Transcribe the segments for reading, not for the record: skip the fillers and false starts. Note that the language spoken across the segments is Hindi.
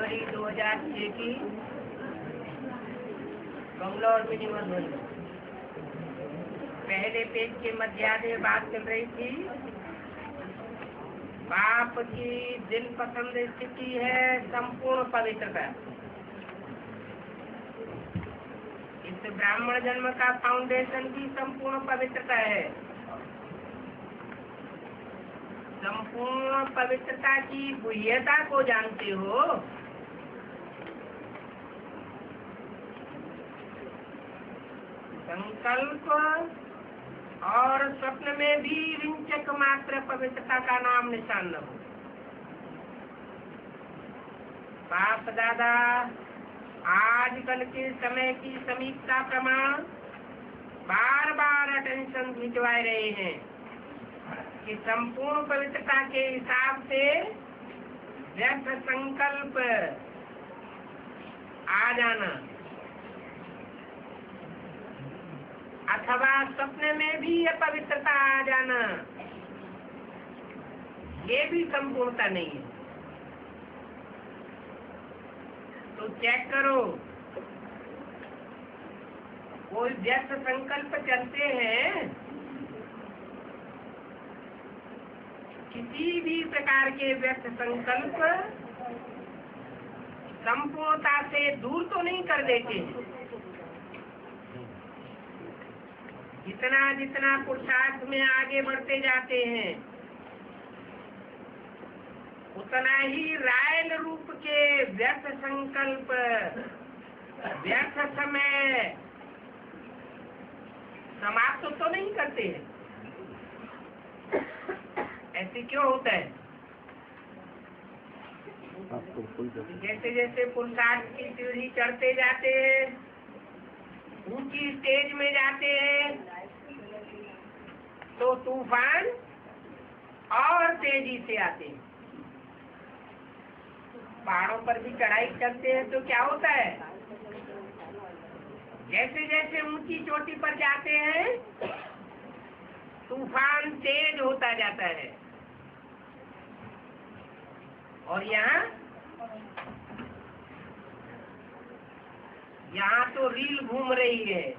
जनवरी 2006 की बंगलौर मिनिमम हुई। पहले पेज के मध्याह्न में बात चल रही थी, बाप की दिल पसंद स्थिति है संपूर्ण पवित्रता। इस ब्राह्मण जन्म का फाउंडेशन भी संपूर्ण पवित्रता है। संपूर्ण पवित्रता की गुह्यता को जानते हो? संकल्प और स्वप्न में भी विंचक मात्र पवित्रता का नाम निशान न हो। बाप दादा आजकल के समय की समीक्षा प्रमाण बार बार अटेंशन खिंचवा रहे हैं कि संपूर्ण पवित्रता के हिसाब से व्यर्थ संकल्प आ जाना अथवा स्वप्न में भी अपवित्रता आ जाना, ये भी संपूर्णता नहीं है। तो चेक करो, कोई व्यर्थ संकल्प चलते हैं, किसी भी प्रकार के व्यर्थ संकल्प संपूर्णता से दूर तो नहीं कर देते हैं। जितना जितना पुरुषार्थ में आगे बढ़ते जाते हैं, उतना ही रायल रूप के व्यर्थ संकल्प, व्यर्थ समय समाप्त तो नहीं करते हैं। ऐसे क्यों होता है? जैसे जैसे पुरुषार्थ की सीढ़ी चढ़ते जाते हैं, ऊंची स्टेज में जाते हैं, तो तूफान और तेजी से आते हैं। पहाड़ों पर भी चढ़ाई करते हैं तो क्या होता है? जैसे जैसे ऊंची चोटी पर जाते हैं, तूफान तेज होता जाता है। और यहाँ तो रील घूम रही है।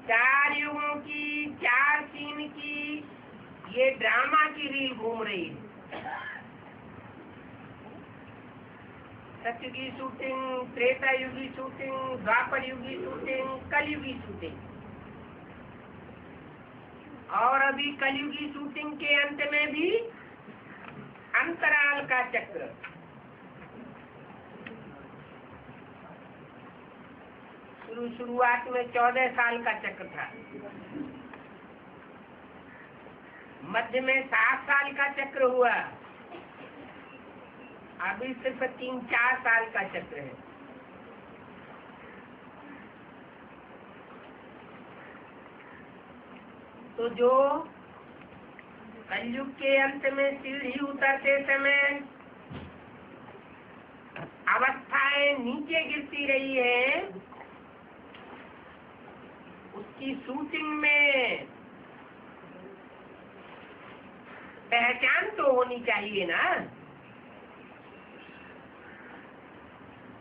चार युगों की, चार सीन की ये ड्रामा की रील घूम रही है। सत्य की शूटिंग, त्रेता युगी शूटिंग, द्वापर युगी शूटिंग, कलयुगी शूटिंग, और अभी कलयुगी शूटिंग के अंत में भी अंतराल का चक्र। शुरुआत में 14 साल का चक्र था, मध्य में 7 साल का चक्र हुआ, अभी सिर्फ 3-4 साल का चक्र है। तो जो कलयुग के अंत में सीढ़ी उतरते समय अवस्थाएं नीचे गिरती रही है, उसकी शूटिंग में पहचान तो होनी चाहिए ना।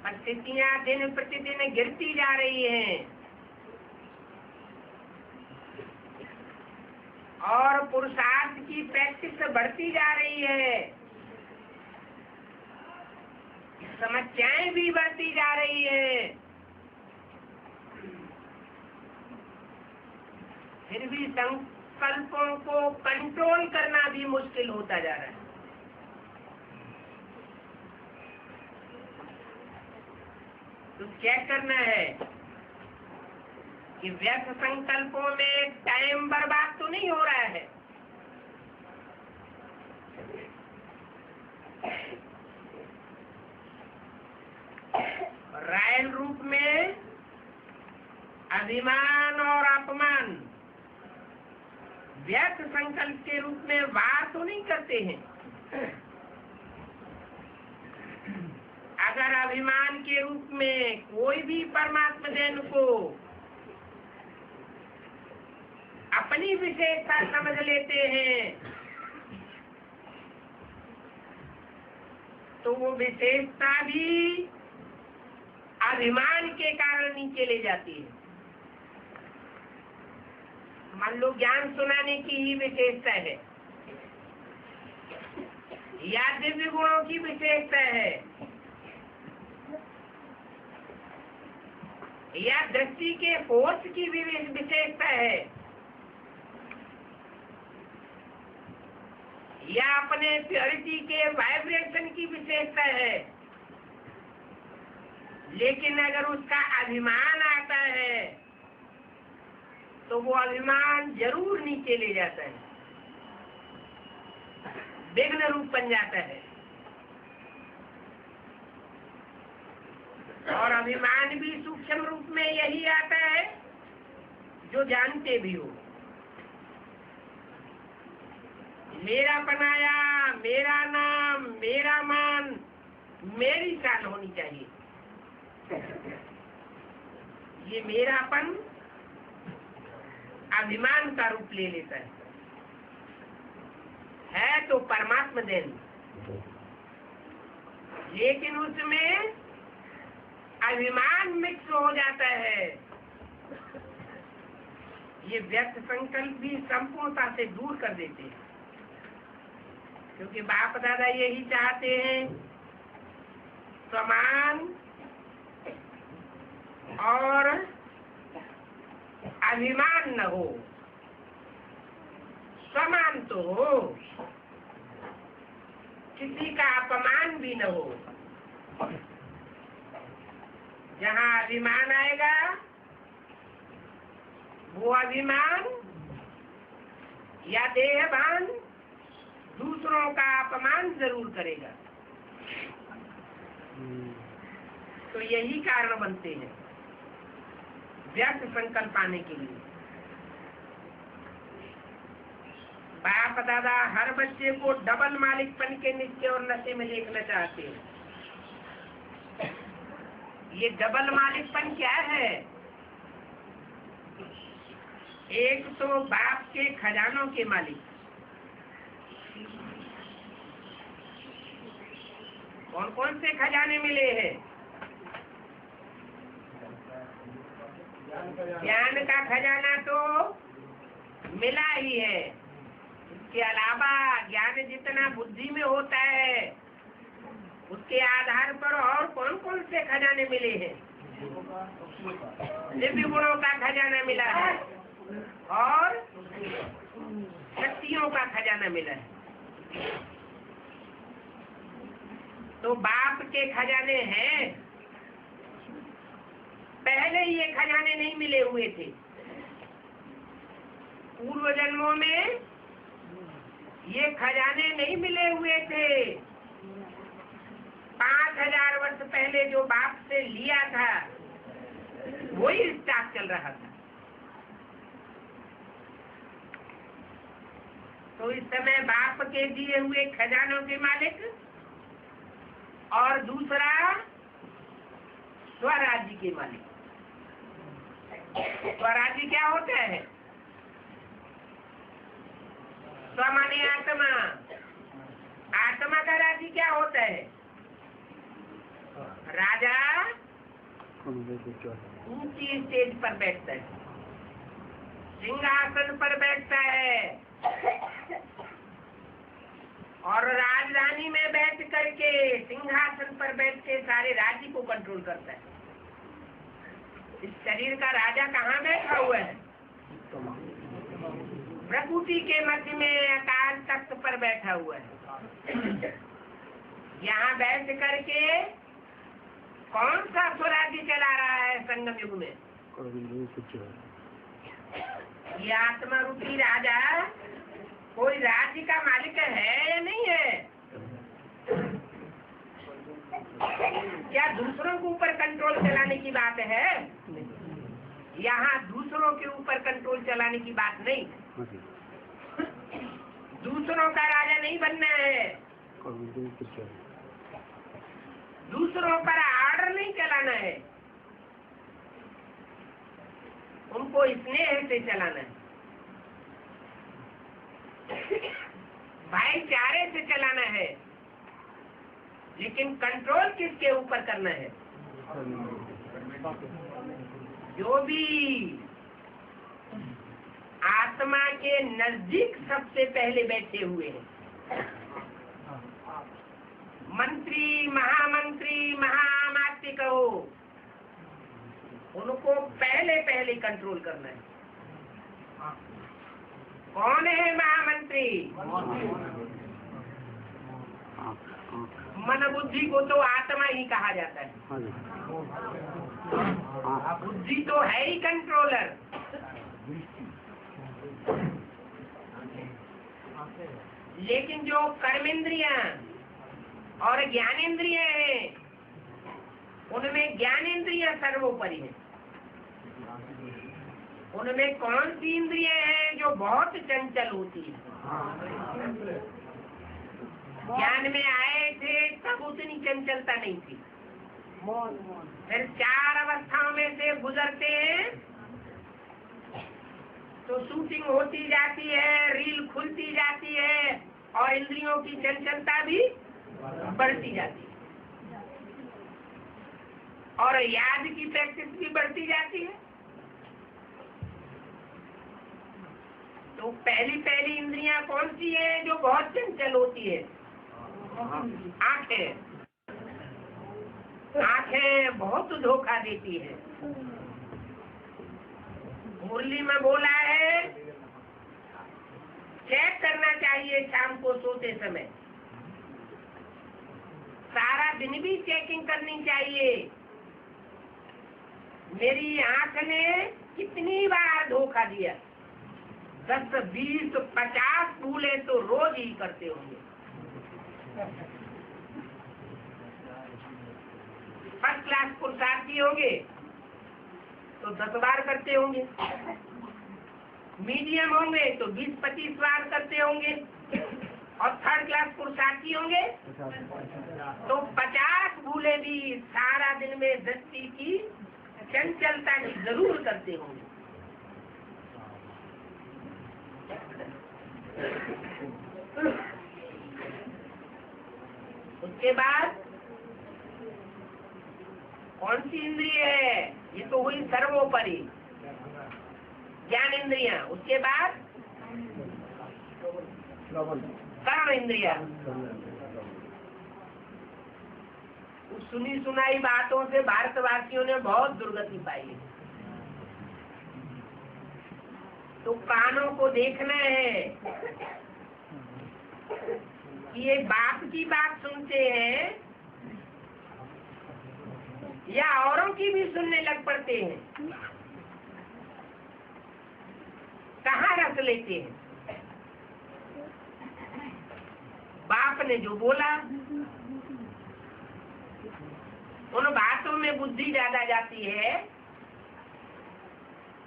परिस्थितियां दिन प्रतिदिन गिरती जा रही हैं और पुरुषार्थ की प्रैक्टिस बढ़ती जा रही है, समस्याएं भी बढ़ती जा रही है, फिर भी संकल्पों को कंट्रोल करना भी मुश्किल होता जा रहा है। तो क्या करना है कि व्यर्थ संकल्पों में टाइम बर्बाद तो नहीं हो रहा है। रायल रूप में अभिमान और अपमान व्यर्थ संकल्प के रूप में वार तो नहीं करते हैं। अगर अभिमान के रूप में कोई भी परमात्मा जन को अपनी विशेषता समझ लेते हैं तो वो विशेषता भी अभिमान के कारण नीचे ले जाती है। मान लो ज्ञान सुनाने की ही विशेषता है या दिव्य गुणों की विशेषता है या दृष्टि के फोर्स की भी विशेषता है या अपने प्योरिटी के वाइब्रेशन की विशेषता है, लेकिन अगर उसका अभिमान आता है तो वो अभिमान जरूर नीचे ले जाता है, विघ्न रूप बन जाता है। और अभिमान भी सूक्ष्म रूप में यही आता है जो जानते भी हो। मेरा बनाया, मेरा नाम, मेरा मान, मेरी शान होनी चाहिए। ये मेरापन अभिमान का रूप ले लेता है तो परमात्मा देन, लेकिन उसमें अभिमान मिक्स हो जाता है। ये व्यक्त संकल्प भी संपूर्णता से दूर कर देते हैं, क्योंकि बाप दादा यही चाहते हैं समान और अभिमान न हो, समान तो हो, किसी का अपमान भी न हो। जहाँ अभिमान आएगा वो अभिमान या देहभान दूसरों का अपमान जरूर करेगा। तो यही कारण बनते हैं व्यक्त संकल्प आने के लिए। बाप दादा हर बच्चे को डबल मालिकपन के निश्चय और नशे में देखना चाहते हैं। ये डबल मालिकपन क्या है? एक तो बाप के खजानों के मालिक, कौन कौन से खजाने मिले हैं? ज्ञान का खजाना तो मिला ही है, इसके अलावा ज्ञान जितना बुद्धि में होता है उसके आधार पर और कौन कौन से खजाने मिले हैं? दिव्य गुणों का खजाना मिला है और शक्तियों का खजाना मिला है। तो बाप के खजाने हैं, पहले ये खजाने नहीं मिले हुए थे। पूर्व जन्मों में ये खजाने नहीं मिले हुए थे। 5000 वर्ष पहले जो बाप से लिया था वही स्टॉक चल रहा था। तो इस समय बाप के दिए हुए खजानों के मालिक और दूसरा स्वराज्य के मालिक। स्वराज्य क्या होता है? स्व माने आत्मा, आत्मा का राज्य क्या होता है? राजा ऊंची स्टेज पर बैठता है, सिंहासन पर बैठता है और राजधानी में बैठ करके सिंहासन पर बैठ के सारे राज्य को कंट्रोल करता है। इस शरीर का राजा कहाँ बैठा हुआ है? प्रकृति के मध्य में आकाश तख्त पर बैठा हुआ है। यहाँ बैठ करके कौन सा स्वराज्य चला रहा है संगम युग में? ये आत्मा रूपी राजा कोई राज्य का मालिक है या नहीं है? क्या दूसरों के ऊपर कंट्रोल चलाने की बात है? यहाँ दूसरों के ऊपर कंट्रोल चलाने की बात नहीं। दूसरों का राजा नहीं बनना है, दूसरों पर आर्डर नहीं चलाना है, उनको स्नेह से चलाना है, भाईचारे से चलाना है। लेकिन कंट्रोल किसके ऊपर करना है? जो भी आत्मा के नजदीक सबसे पहले बैठे हुए हैं, मंत्री, महामंत्री, महामात्य कहो, उनको पहले पहले कंट्रोल करना है। कौन है महामंत्री? मन बुद्धि को तो आत्मा ही कहा जाता है। बुद्धि तो है ही कंट्रोलर। लेकिन जो कर्मेंद्रियां और ज्ञानेंद्रियां हैं, उनमें ज्ञानेंद्रियां सर्वोपरि है। उनमें कौन सी इंद्रियां हैं जो बहुत चंचल होती है? ज्ञान में आए थे तब उतनी चंचलता नहीं थी, फिर 4 अवस्थाओं में से गुजरते हैं तो शूटिंग होती जाती है, रील खुलती जाती है और इंद्रियों की चंचलता भी बढ़ती जाती है और याद की प्रैक्टिस भी बढ़ती जाती है। तो पहली पहली इंद्रियां कौन सी है जो बहुत चंचल होती है? आंखें। आंखें बहुत धोखा देती है। मुरली में बोला है चेक करना चाहिए शाम को सोते समय, सारा दिन भी चेकिंग करनी चाहिए। मेरी आंख ने कितनी बार धोखा दिया? 10, 20, 50 भूले तो रोज ही करते होंगे। फर्स्ट क्लास पुरुषार्थी होंगे तो 10 बार करते होंगे, मीडियम होंगे तो 20-25 बार करते होंगे और थर्ड क्लास पुरुषार्थी होंगे तो 50 भूले भी सारा दिन में दृष्टि की चंचलता की जरूर करते होंगे। उसके बाद कौन सी इंद्रिय है? ये तो हुई सर्वोपरि ज्ञान इंद्रियां। उसके बाद कर्म इंद्रिया। सुनी सुनाई बातों से भारतवासियों ने बहुत दुर्गति पाई है। तो कानों को देखना है कि ये बाप की बात सुनते हैं या औरों की भी सुनने लग पड़ते हैं, कहाँ रख लेते हैं? बाप ने जो बोला उन बातों में बुद्धि ज्यादा जाती है,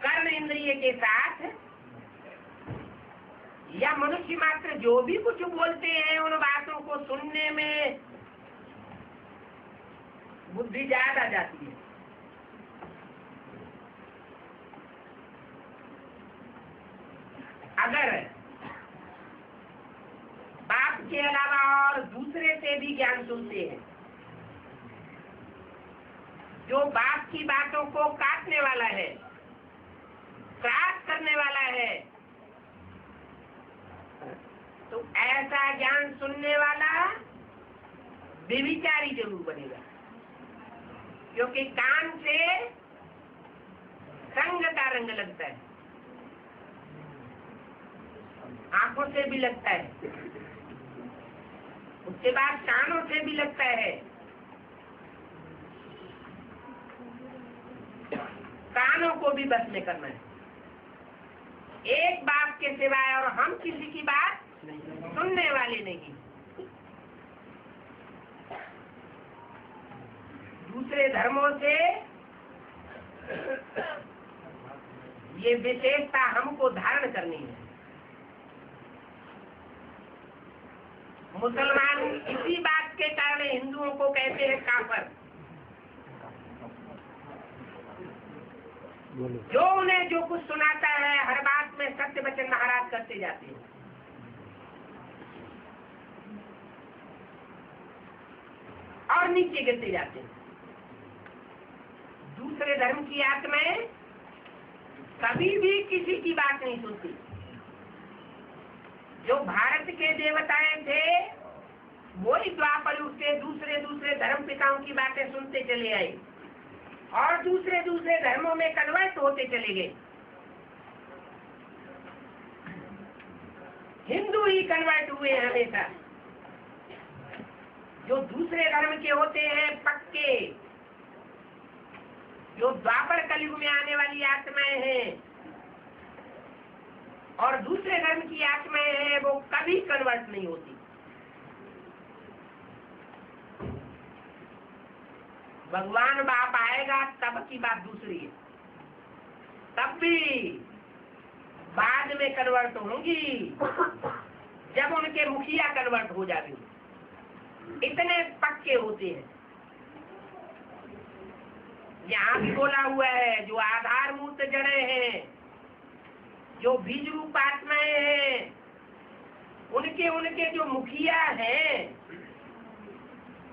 कर्म इंद्रिय के साथ, या मनुष्य मात्र जो भी कुछ बोलते हैं उन बातों को सुनने में बुद्धि ज्यादा जाती है। अगर बाप के अलावा और दूसरे से भी ज्ञान सुनते हैं, जो बाप की बातों को काटने वाला है, क्रॉस करने वाला है, तो ऐसा ज्ञान सुनने वाला व्यभिचारी जरूर बनेगा, क्योंकि कान से संग का रंग लगता है, आंखों से भी लगता है, उसके बाद कानों से भी लगता है। कानों को भी बस में करना है, एक बाप के सिवाय और हम किसी की बात सुनने वाले नहीं। दूसरे धर्मों से ये विशेषता हमको धारण करनी है। मुसलमान इसी बात के कारण हिंदुओं को कहते हैं काफर, जो उन्हें जो कुछ सुनाता है हर बात में सत्य वचन महाराज करते जाते हैं। और नीचे गिरते जाते हैं। दूसरे धर्म की आत्माएं कभी भी किसी की बात नहीं सुनती। जो भारत के देवताएं थे वही द्वापर युग से दूसरे दूसरे धर्म पिताओं की बातें सुनते चले आए और दूसरे दूसरे धर्मों में कन्वर्ट होते चले गए। हिंदू ही कन्वर्ट हुए हमेशा। जो दूसरे धर्म के होते हैं पक्के, जो द्वापर कलयुग में आने वाली आत्माएं हैं और दूसरे धर्म की आत्माएं हैं, वो कभी कन्वर्ट नहीं होती। भगवान बाप आएगा तब की बात दूसरी है, तब भी बाद में कन्वर्ट होंगी जब उनके मुखिया कन्वर्ट हो जाएंगे। इतने पक्के होते हैं। यहाँ भी बोला हुआ है जो आधार मूर्त जड़े हैं, जो बीज रूप आत्माएं हैं, उनके उनके जो मुखिया हैं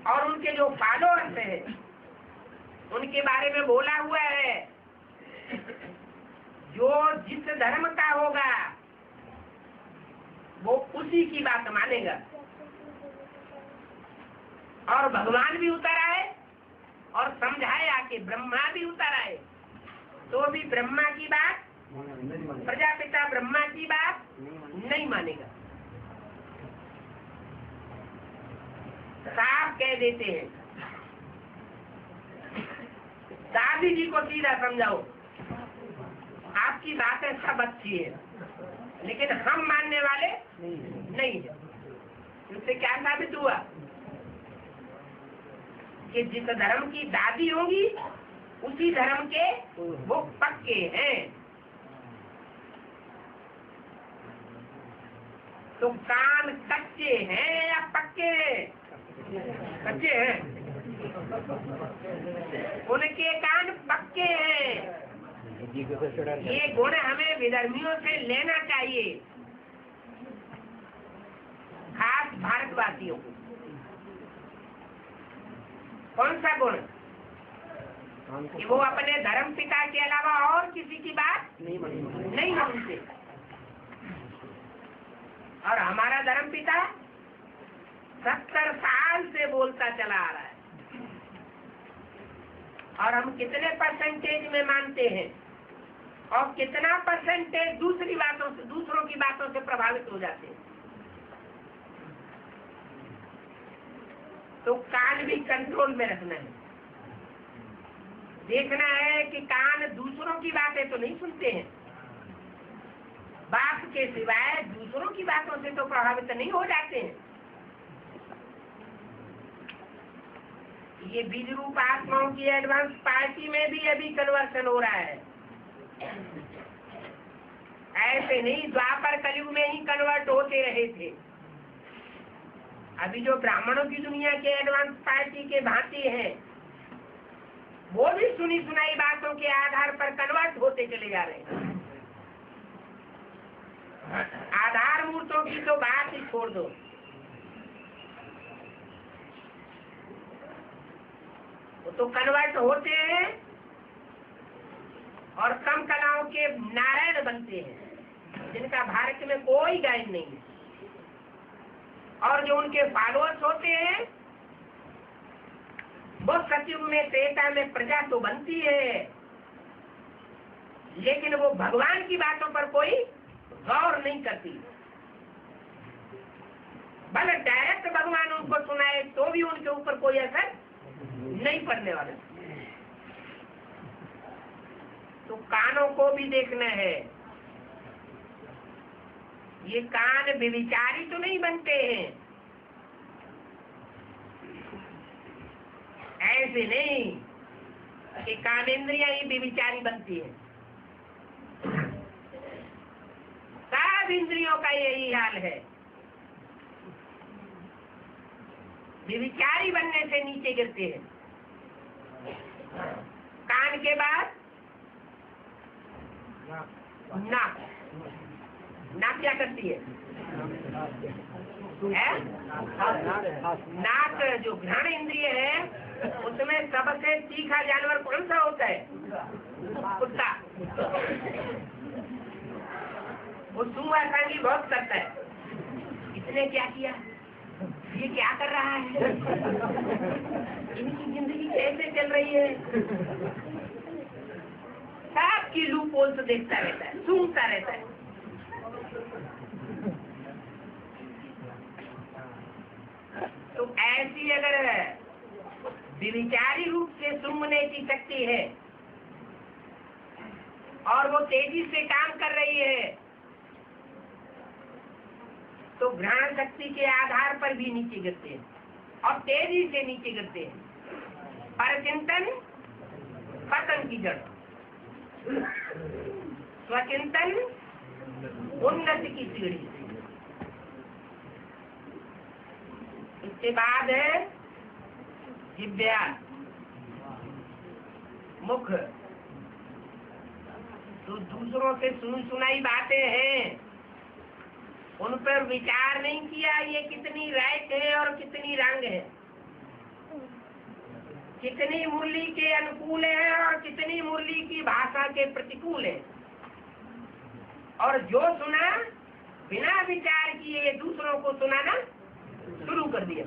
और उनके जो फॉलोअर्स हैं, उनके बारे में बोला हुआ है जो जिस धर्म का होगा वो उसी की बात मानेगा। और भगवान भी उतर आए और समझाया कि ब्रह्मा भी उतर आए तो भी ब्रह्मा की बात, प्रजापिता ब्रह्मा की बात नहीं मानेगा। साफ कह देते हैं। दादी जी को सीधा समझाओ, आपकी बातें सब अच्छी है लेकिन हम मानने वाले नहीं है। इससे क्या साबित हुआ कि जिस धर्म की दादी होंगी उसी धर्म के वो पक्के हैं। तो कान कच्चे हैं या पक्के हैं? कच्चे हैं। उनके कान पक्के हैं। ये गुण हमें विधर्मियों से लेना चाहिए, खास भारतवासियों को। कौन सा गुण? कि वो अपने धर्म पिता के अलावा और किसी की बात नहीं मानते। और हमारा धर्म पिता 70 साल से बोलता चला आ रहा है और हम कितने परसेंटेज में मानते हैं और कितना परसेंटेज दूसरों की बातों से प्रभावित हो जाते हैं। तो कान भी कंट्रोल में रखना है। देखना है कि कान दूसरों की बातें तो नहीं सुनते हैं, बाप के सिवाय दूसरों की बातों से तो प्रभावित नहीं हो जाते हैं। ये बीज रूप आत्माओं की एडवांस पार्टी में भी अभी कन्वर्सन हो रहा है। ऐसे नहीं द्वापर कलयुग में ही कन्वर्ट होते रहे थे। अभी जो ब्राह्मणों की दुनिया के एडवांस पार्टी के भांति हैं, वो भी सुनी सुनाई बातों के आधार पर कन्वर्ट होते चले जा रहे हैं। आधार मूर्तों की तो बात ही छोड़ दो। वो तो कन्वर्ट होते हैं और कम कलाओं के नारायण बनते हैं जिनका भारत में कोई गायन नहीं है। और जो उनके फॉलोअर्स होते हैं वो सतयुग में त्रेता में प्रजा तो बनती है लेकिन वो भगवान की बातों पर कोई गौर नहीं करती। भले डायरेक्ट भगवान उनको सुनाए तो भी उनके ऊपर कोई असर नहीं पड़ने वाला। तो कानों को भी देखना है। ये कान व्यभिचारी तो नहीं बनते हैं, ऐसे नहीं कि कानेंद्रियां ही व्यभिचारी बनती है। सब इंद्रियों का यही हाल है। व्यभिचारी बनने से नीचे गिरते हैं। कान के बाद नाक। नाक क्या करती है? है? नाक जो घ्राण इंद्रिय है उसमें सबसे तीखा जानवर कौन सा होता है? कुत्ता। वो सूंघा सांगी बहुत करता है। इसने क्या किया, ये क्या कर रहा है, इनकी जिंदगी कैसे चल रही है, सबकी लूप होल से देखता रहता है, सूंघता रहता है। तो ऐसी अगर विचारी रूप से सूंघने की शक्ति है और वो तेजी से काम कर रही है, तो घ्राण शक्ति के आधार पर भी नीचे गिरते हैं और तेजी से नीचे गिरते हैं। परचिंतन पतन की जड़, स्वचिंतन उन्नति की सीढ़ी। इसके बाद है जिह्वा, मुख। तो दूसरों से सुनी सुनाई बातें हैं, उन पर विचार नहीं किया ये कितनी राइट है और कितनी रंग है, कितनी मुरली के अनुकूल है और कितनी मुरली की भाषा के प्रतिकूल है। और जो सुना बिना विचार किए दूसरों को सुनाना शुरू कर दिया।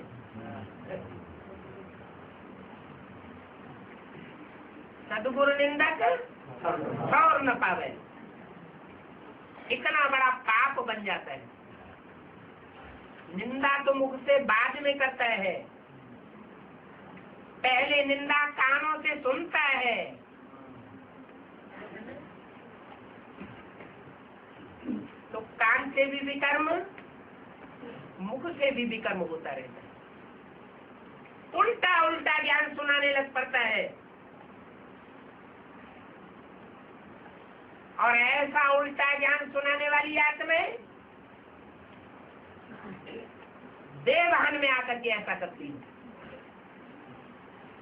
सदगुरु निंदक और न पावे, इतना बड़ा पाप बन जाता है। निंदा तो मुख से बाद में करता है, पहले निंदा कानों से सुनता है। तो कान से भी विकर्म, मुख से भी विकर्म होता रहता है। उल्टा उल्टा ज्ञान सुनाने लग पड़ता है। और ऐसा उल्टा ज्ञान सुनाने वाली आत्माएं देवहन में आकर के ऐसा करती है।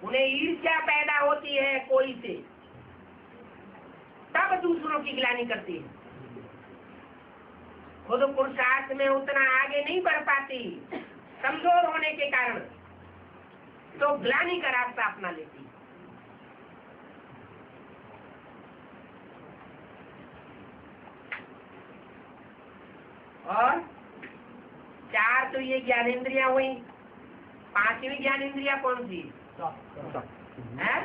उन्हें ईर्ष्या पैदा होती है कोई से, तब दूसरों की ग्लानि करती है। खुद पुरुषार्थ में उतना आगे नहीं बढ़ पाती कमजोर होने के कारण, तो ग्लानि का रास्ता अपना लेती है। और चार तो ये ज्ञानेंद्रियां हुई, पांचवी ज्ञानेंद्रिया कौन सी है?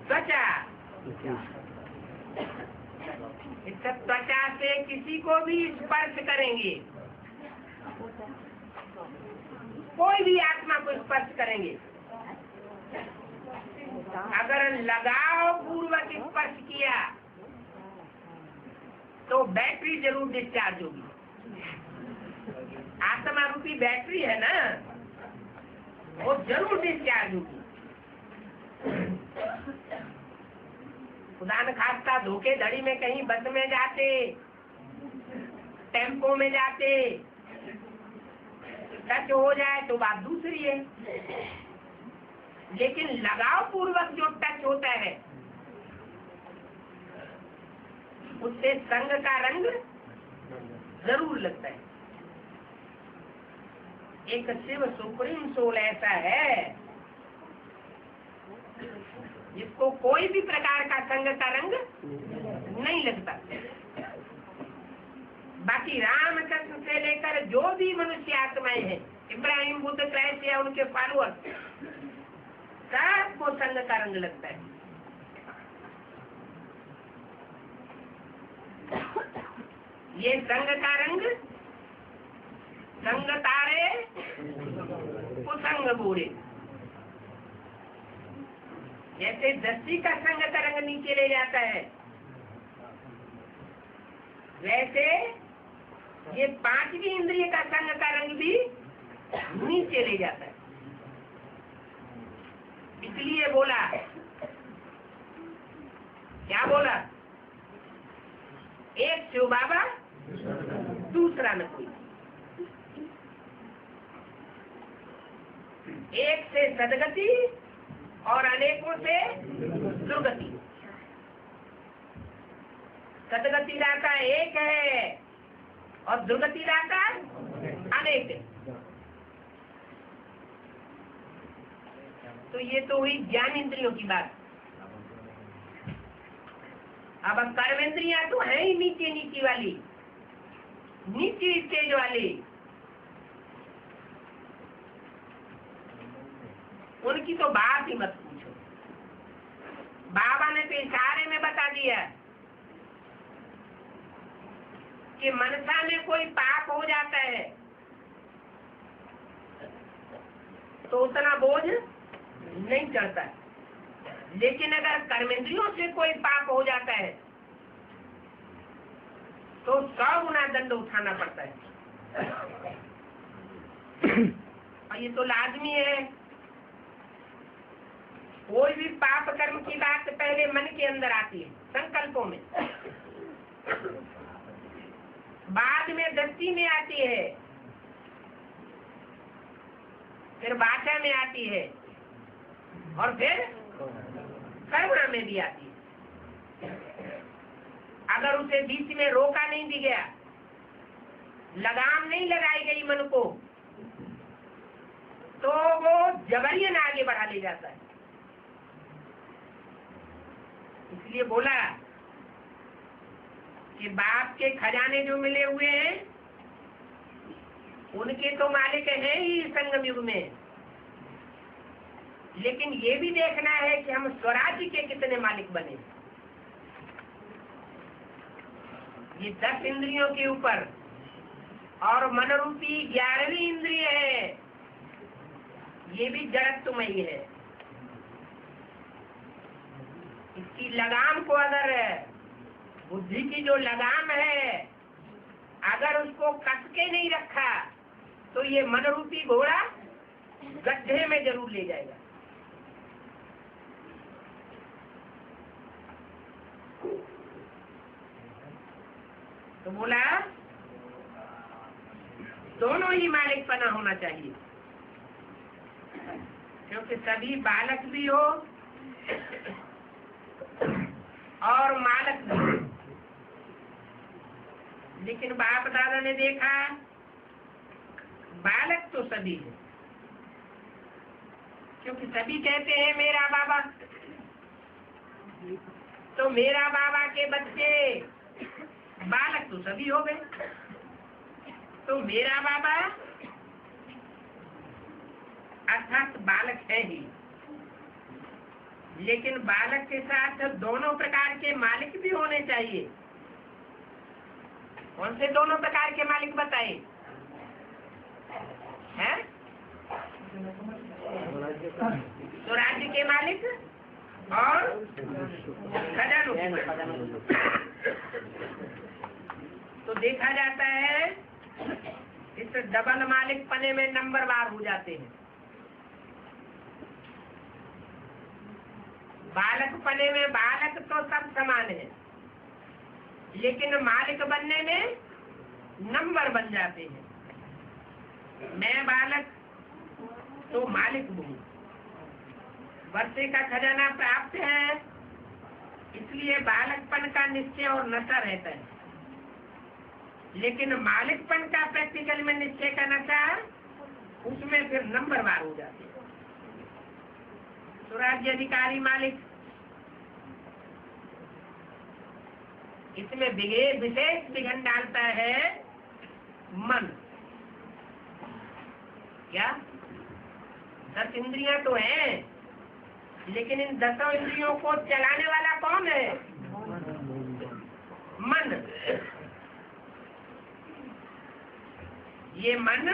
त्वचा। इस त्वचा से किसी को भी स्पर्श करेंगे, कोई भी आत्मा को स्पर्श करेंगे, अगर लगाव पूर्वक स्पर्श किया तो बैटरी जरूर डिस्चार्ज होगी। आत्मा रूपी बैटरी है ना, वो जरूर डिस्चार्ज होगी। खुदा न खास्ता धोखेधड़ी में कहीं बस में जाते, टेम्पो में जाते, टच हो जाए तो बात दूसरी है, लेकिन लगाव पूर्वक जो टच होता है उससे संग का रंग जरूर लगता है। एक शिव सुप्रीम सोल ऐसा है जिसको कोई भी प्रकार का संग का रंग नहीं लगता। बाकी रामकृष्ण से लेकर जो भी मनुष्य आत्माएं हैं, इब्राहिम, बुद्ध, क्राइस्ट या उनके फॉलोअर, सबको संग का रंग लगता है। ये संग का रंग, संग तारे कुसंग बूढ़े। जैसे दस्ती का संग का रंग नीचे ले जाता है, वैसे ये पांचवी इंद्रिय का संग का रंग भी नीचे ले जाता है। इसलिए बोला, क्या बोला? एक शिव बाबा, दूसरा न कोई। एक से सदगति और अनेकों से दुर्गति। सदगति दाता एक है और दुर्गति दाता अनेक। एक। तो ये तो हुई ज्ञान इंद्रियों की बात। अब कर्मेंद्रियां तो है ही नीचे नीचे वाली, नीचे स्टेज वाली, उनकी तो बात ही मत पूछो। बाबा ने तो इशारे में बता दिया कि मनसा में कोई पाप हो जाता है तो उतना बोझ नहीं चढ़ता, लेकिन अगर कर्मेंद्रियों से कोई पाप हो जाता है तो 100 गुना दंड उठाना पड़ता है। और ये तो लाजमी है। कोई भी पाप कर्म की बात पहले मन के अंदर आती है, संकल्पों में, बाद में दृष्टि में आती है, फिर वाचा में आती है, और फिर कर्म में भी आती है। अगर उसे बीच में रोका नहीं दी गया, लगाम नहीं लगाई गई मन को, तो वो जबरियन आगे बढ़ा ले जाता है। इसलिए बोला कि बाप के खजाने जो मिले हुए हैं उनके तो मालिक हैं ही संगम युग में, लेकिन ये भी देखना है कि हम स्वराज्य के कितने मालिक बने। ये 10 इंद्रियों के ऊपर और मनरूपी 11वीं इंद्रिय है, ये भी जड़त्वमयी है। इसकी लगाम को अगर, बुद्धि की जो लगाम है, अगर उसको कस के नहीं रखा तो ये मनरूपी घोड़ा गड्ढे में जरूर ले जाएगा। तो बोला दोनों ही मालिकपना होना चाहिए, क्योंकि सभी बालक भी हो और मालक भी हो। लेकिन बाप दादा ने देखा बालक तो सभी है, क्योंकि सभी कहते हैं मेरा बाबा, तो मेरा बाबा के बच्चे बालक तो सभी हो गए। तो मेरा बाबा अर्थात बालक है ही, लेकिन बालक के साथ दोनों प्रकार के मालिक भी होने चाहिए। कौन से दोनों प्रकार के मालिक बताए हैं? तो राज्य के मालिक और खजानों के मालिक। तो देखा जाता है इस डबल मालिक पने में नंबरवार हो जाते हैं। बालक पने में बालक तो सब समान है, लेकिन मालिक बनने में नंबर बन जाते हैं। मैं बालक तो मालिक हूँ, वर्षे का खजाना प्राप्त है, इसलिए बालकपन का निश्चय और नशा रहता है। लेकिन मालिकपन का प्रैक्टिकल में निश्चय का नशा, उसमें फिर नंबरवार हो जाते हैं। स्वराज्य अधिकारी मालिक, इसमें विशेष विघन डालता है मन। क्या 10 इंद्रियां तो हैं, लेकिन इन 10 इंद्रियों को चलाने वाला कौन है? मन। ये मन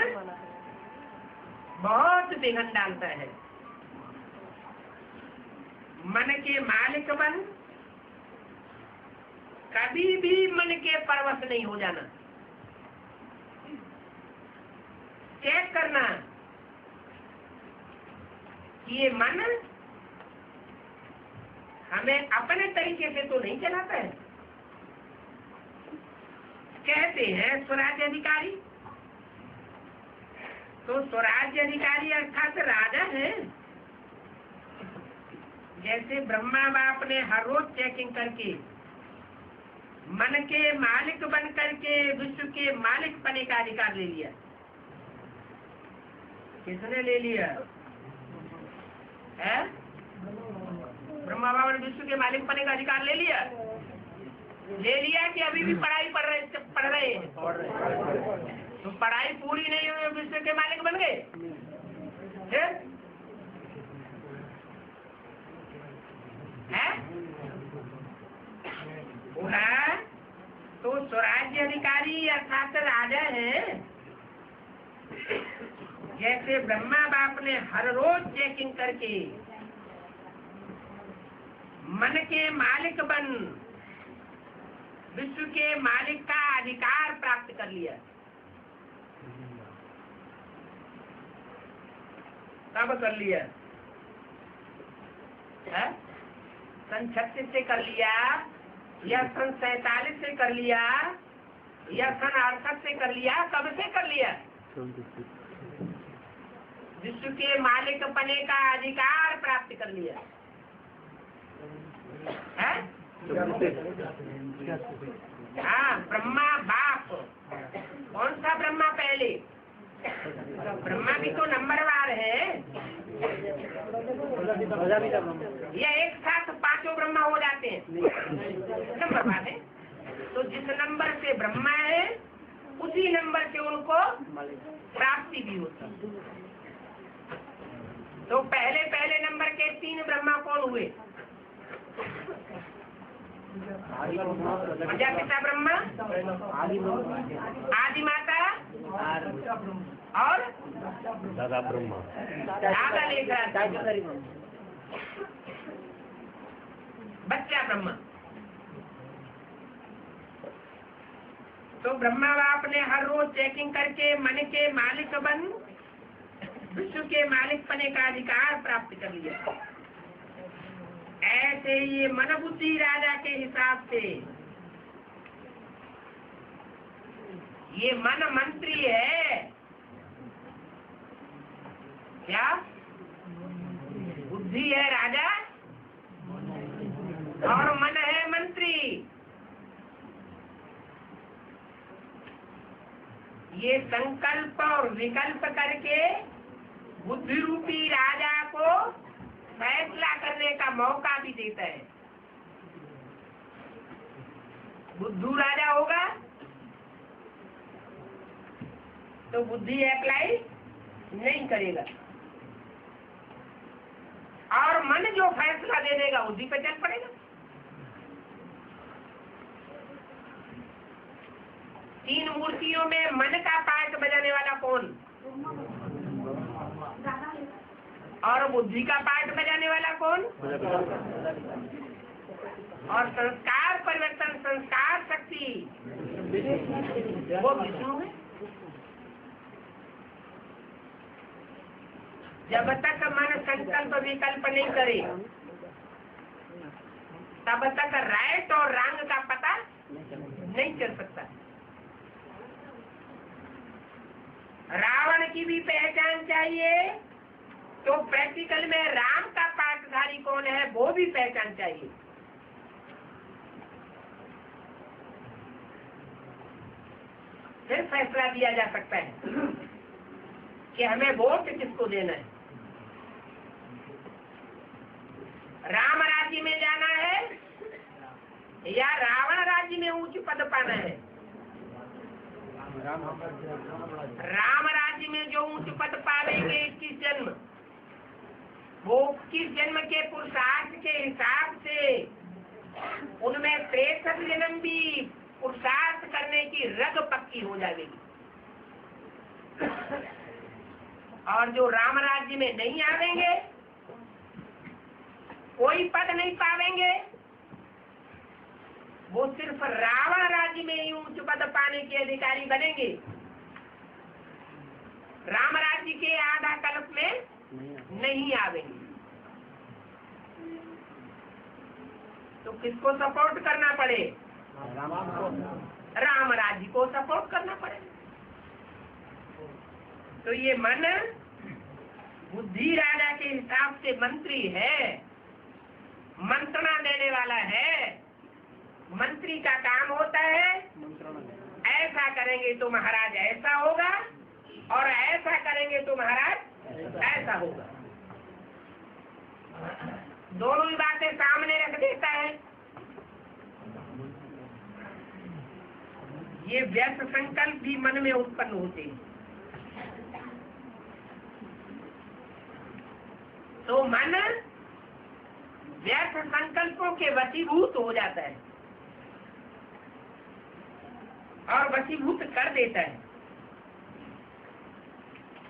बहुत विघन डालता है। मन के मालिक बन, कभी भी मन के परवश नहीं हो जाना। चेक करना कि ये मन हमें अपने तरीके से तो नहीं चलाता है। कहते हैं स्वराज्य अधिकारी, तो स्वराज्य अधिकारी अर्थात राजा है। जैसे ब्रह्मा बाप ने हर रोज चेकिंग करके मन के मालिक बन करके विश्व के मालिक पने का अधिकार ले लिया, किसने ले लिया है? ब्रह्मा बाबा ने विश्व के मालिक बनने का अधिकार ले लिया कि अभी भी पढ़ाई पढ़ रहे हैं? तो पढ़ाई पूरी नहीं हुई, विश्व के मालिक बन गए? बोला तो स्वराज्य अधिकारी अर्थात राजा है। जैसे ब्रह्मा बाप ने हर रोज चेकिंग करके मन के मालिक बन विश्व के मालिक का अधिकार प्राप्त कर लिया। कब कर लिया? सन 36 से कर लिया, या सन 47 से कर लिया, या सन 68 से कर लिया? कब से कर लिया? विश्व के मालिक बने का अधिकार प्राप्त कर लिया है? हाँ, ब्रह्मा बाप। कौन सा ब्रह्मा पहले? ब्रह्मा भी तो नंबरवार है। या एक साथ पांचों ब्रह्मा हो जाते हैं? नंबरवार है। तो जिस नंबर से ब्रह्मा है उसी नंबर से उनको प्राप्ति भी होती है। तो पहले पहले नंबर के 3 ब्रह्मा कौन हुए? प्रजापिता ब्रह्मा, आदि माता और दादा ब्रह्मा। दादा लेकर बच्चा ब्रह्मा। तो ब्रह्मा बाप ने हर रोज चेकिंग करके मन के मालिक बन विश्व के मालिक बने का अधिकार प्राप्त कर लिया। ऐसे ये मन बुद्धि राजा के हिसाब से ये मन मंत्री है। क्या बुद्धि है राजा और मन है मंत्री। ये संकल्प और विकल्प करके बुद्धि रूपी राजा को फैसला करने का मौका भी देता है। बुद्धू राजा होगा तो बुद्धि अप्लाई नहीं करेगा, और मन जो फैसला दे देगा उसी पे चल पड़ेगा। तीन मूर्तियों में मन का पार्ट बजाने वाला कौन? और बुद्धि का पार्ट बजाने वाला कौन? और संस्कार परिवर्तन, संस्कार शक्ति वो विष्णु है। जब तक मन संकल्प विकल्प नहीं करे तब तक राइट और रंग का पता नहीं चल सकता। रावण की भी पहचान चाहिए तो प्रैक्टिकल में राम का पाठधारी कौन है वो भी पहचान चाहिए। फिर फैसला दिया जा सकता है कि हमें वोट किसको देना है। राम राज्य में जाना है या रावण राज्य में उच्च पद पाना है। राम राज्य में जो उच्च पद पावेंगे 21 जन्म, वो 21 जन्म के पुरुषार्थ के हिसाब से उनमें 63 जन्म भी पुरुषार्थ करने की रग पक्की हो जाएगी। और जो राम राज्य में नहीं आवेंगे, कोई पद नहीं पावेंगे, वो सिर्फ रावण राज्य में ही उच्च पद पाने के अधिकारी बनेंगे। राम राज्य के आधा कल्प में नहीं आवेंगे। तो किसको सपोर्ट करना पड़े? राम राज्य को सपोर्ट करना पड़े। तो ये मन बुद्धि राजा के हिसाब से मंत्री है, मंत्रणा देने वाला है। मंत्री का काम होता है ऐसा करेंगे तो महाराज ऐसा होगा, और ऐसा करेंगे तो महाराज ऐसा होगा। दोनों ही बातें सामने रख देता है। ये व्यर्थ संकल्प भी मन में उत्पन्न होते हैं। तो मन व्यर्थ संकल्पों के वशीभूत हो जाता है और वशीभूत कर देता है।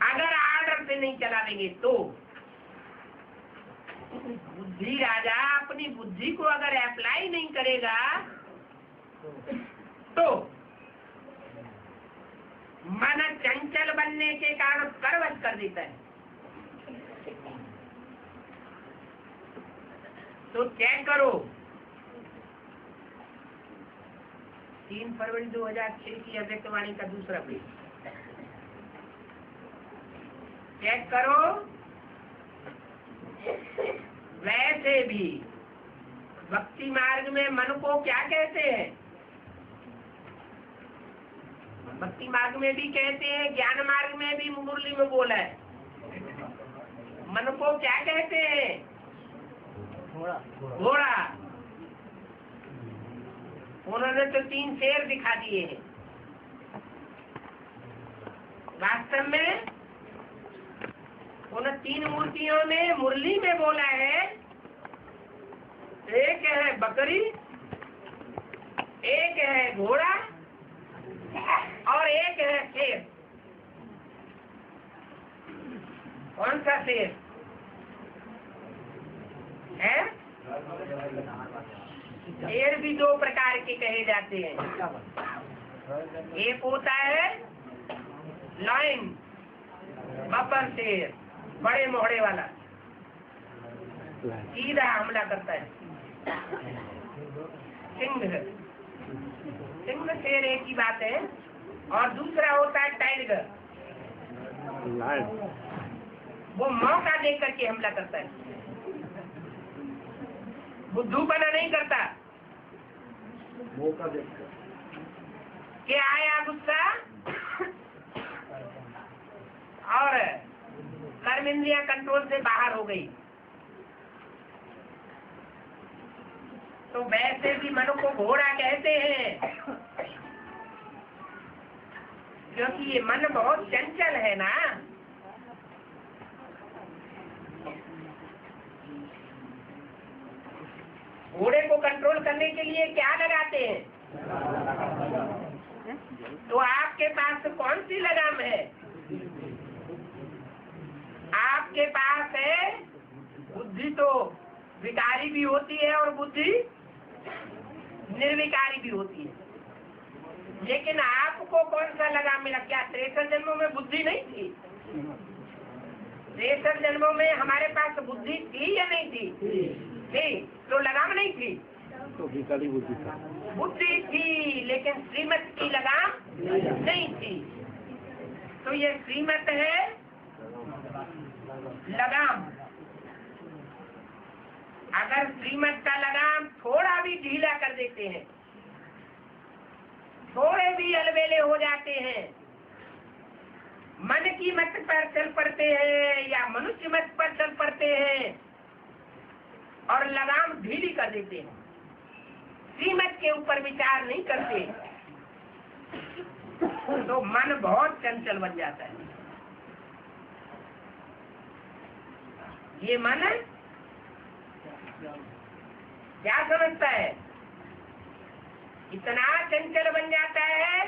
अगर आर्डर से नहीं चला देंगे तो बुद्धि राजा अपनी बुद्धि को अगर अप्लाई नहीं करेगा तो मन चंचल बनने के कारण करवश कर देता है। तो चेक करो 3 फरवरी 2006 की अव्यक्तवाणी का दूसरा पेज चेक करो। वैसे भी भक्ति मार्ग में मन को क्या कहते हैं? भक्ति मार्ग में भी कहते हैं, ज्ञान मार्ग में भी मुरली में बोला है। मन को क्या कहते हैं? घोड़ा। उन्होंने तो 3 शेर दिखा दिए हैं। वास्तव में उन 3 मूर्तियों ने मुरली में बोला है, एक है बकरी, एक है घोड़ा और एक है शेर। कौन सा शेर है? शेर भी 2 प्रकार के कहे जाते हैं। एक होता है लाइन बब्बर शेर, बड़े मोहड़े वाला, सीधा हमला करता है। सिंह शेर एक ही बात है। और दूसरा होता है टाइगर, वो मौका देख करके हमला करता है, बुद्धूपना नहीं करता। मौका देखकर के आया गुस्सा और कर्म इंद्रियां कंट्रोल से बाहर हो गई। तो वैसे भी मन को घोड़ा कहते हैं, क्योंकि ये मन बहुत चंचल है ना। घोड़े को कंट्रोल करने के लिए क्या लगाते हैं? तो आपके पास कौन सी लगाम है? आपके पास है बुद्धि, तो विकारी भी होती है और बुद्धि निर्विकारी भी होती है। लेकिन आपको कौन सा लगाम मिला? क्या 63 जन्मों में बुद्धि नहीं थी? 63 जन्मों में हमारे पास बुद्धि थी या नहीं थी? थी। तो लगाम नहीं थी? तो विकारी बुद्धि था। बुद्धि थी, लेकिन श्रीमत की लगाम नहीं थी। तो ये श्रीमत है लगाम। अगर श्रीमत का लगाम थोड़ा भी ढीला कर देते हैं, थोड़े भी अलबेले हो जाते हैं, मन की मत पर चल पड़ते हैं या मनुष्य मत पर चल पड़ते हैं और लगाम ढीली कर देते हैं, श्रीमत के ऊपर विचार नहीं करते, तो मन बहुत चंचल बन जाता है। ये मन क्या समझता है? इतना चंचल बन जाता है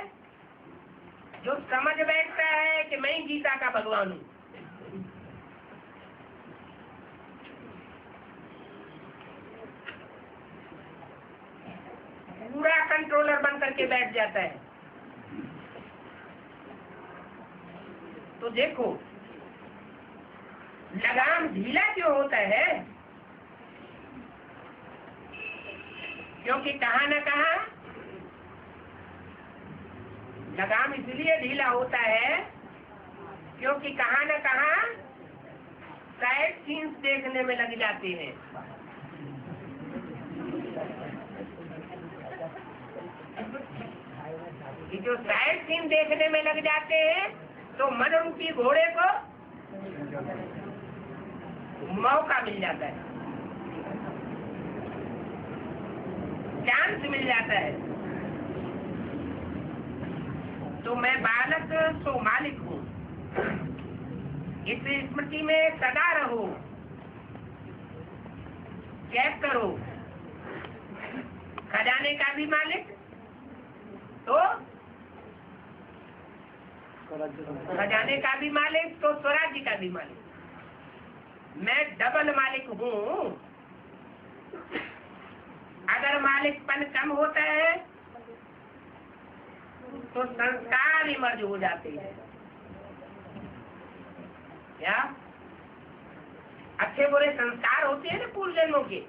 जो समझ बैठता है कि मैं गीता का भगवान हूँ। पूरा कंट्रोलर बन करके बैठ जाता है। तो देखो लगाम ढीला क्यों होता है? क्योंकि कहाँ न कहाँ लगाम इसलिए ढीला होता है क्योंकि कहाँ न कहाँ साइड सीन्स देखने में लग जाते हैं। ये जो साइड सीन देखने में लग जाते हैं तो मन रूपी घोड़े को मौका मिल जाता है, चांस मिल जाता है। तो मैं बालक तो मालिक हूँ, इस स्मृति में सदा रहो, चेक करो। खजाने का भी मालिक तो खजाने का भी मालिक तो स्वराज्य का भी मालिक। मैं डबल मालिक हूँ। अगर मालिकपन कम होता है तो संस्कार ही मर्ज हो जाते हैं। क्या अच्छे बुरे संस्कार होते हैं ना पूर्व जन्मों के,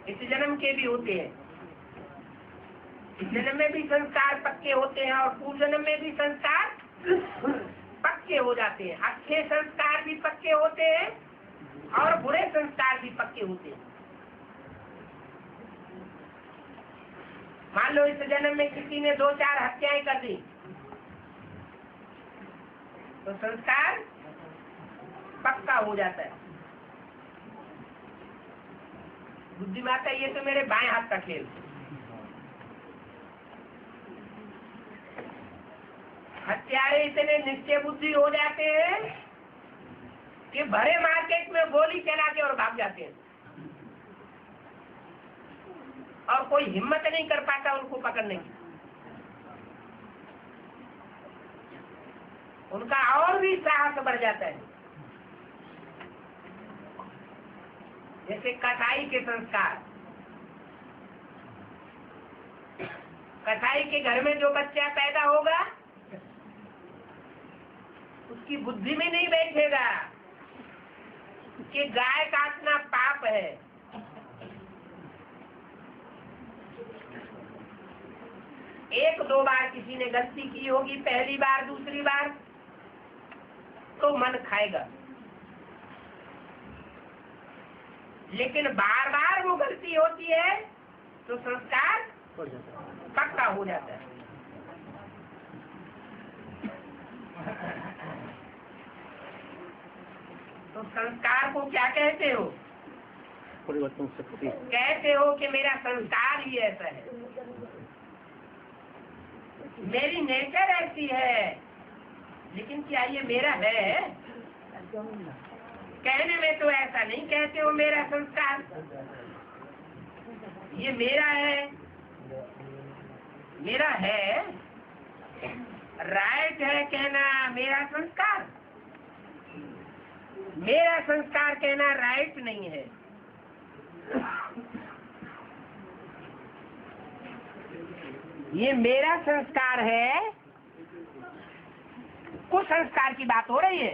इस जन्म के भी होते हैं। इस जन्म में भी संस्कार पक्के होते हैं और पूर्व जन्म में भी संस्कार पक्के हो जाते हैं। अच्छे संस्कार भी पक्के होते हैं और बुरे संस्कार भी पक्के होते हैं। मान लो इस जन्म में किसी ने 2-4 हत्याएं कर दी तो संस्कार पक्का हो जाता है। बुद्धिमाता ये तो मेरे बाएं हाथ का खेल। हत्यारे इतने निश्चय बुद्धि हो जाते हैं कि भरे मार्केट में गोली चला के और भाग जाते हैं और कोई हिम्मत नहीं कर पाता उनको पकड़ने की। उनका और भी साहस बढ़ जाता है। जैसे कसाई के संस्कार, कसाई के घर में जो बच्चा पैदा होगा उसकी बुद्धि में नहीं बैठेगा कि गाय काटना पाप है। एक दो बार किसी ने गलती की होगी, पहली बार दूसरी बार तो मन खाएगा, लेकिन बार बार वो गलती होती है तो संस्कार पक्का हो जाता है। तो संस्कार को क्या कहते हो? परिवर्तन शक्ति। कहते हो कि मेरा संस्कार ही ऐसा है, मेरी नेचर ऐसी है। लेकिन क्या ये मेरा है? कहने में तो ऐसा नहीं कहते हो मेरा संस्कार, ये मेरा है। मेरा है, राइट है कहना मेरा संस्कार। मेरा संस्कार कहना राइट नहीं है। ये मेरा संस्कार है। कुछ संस्कार की बात हो रही है,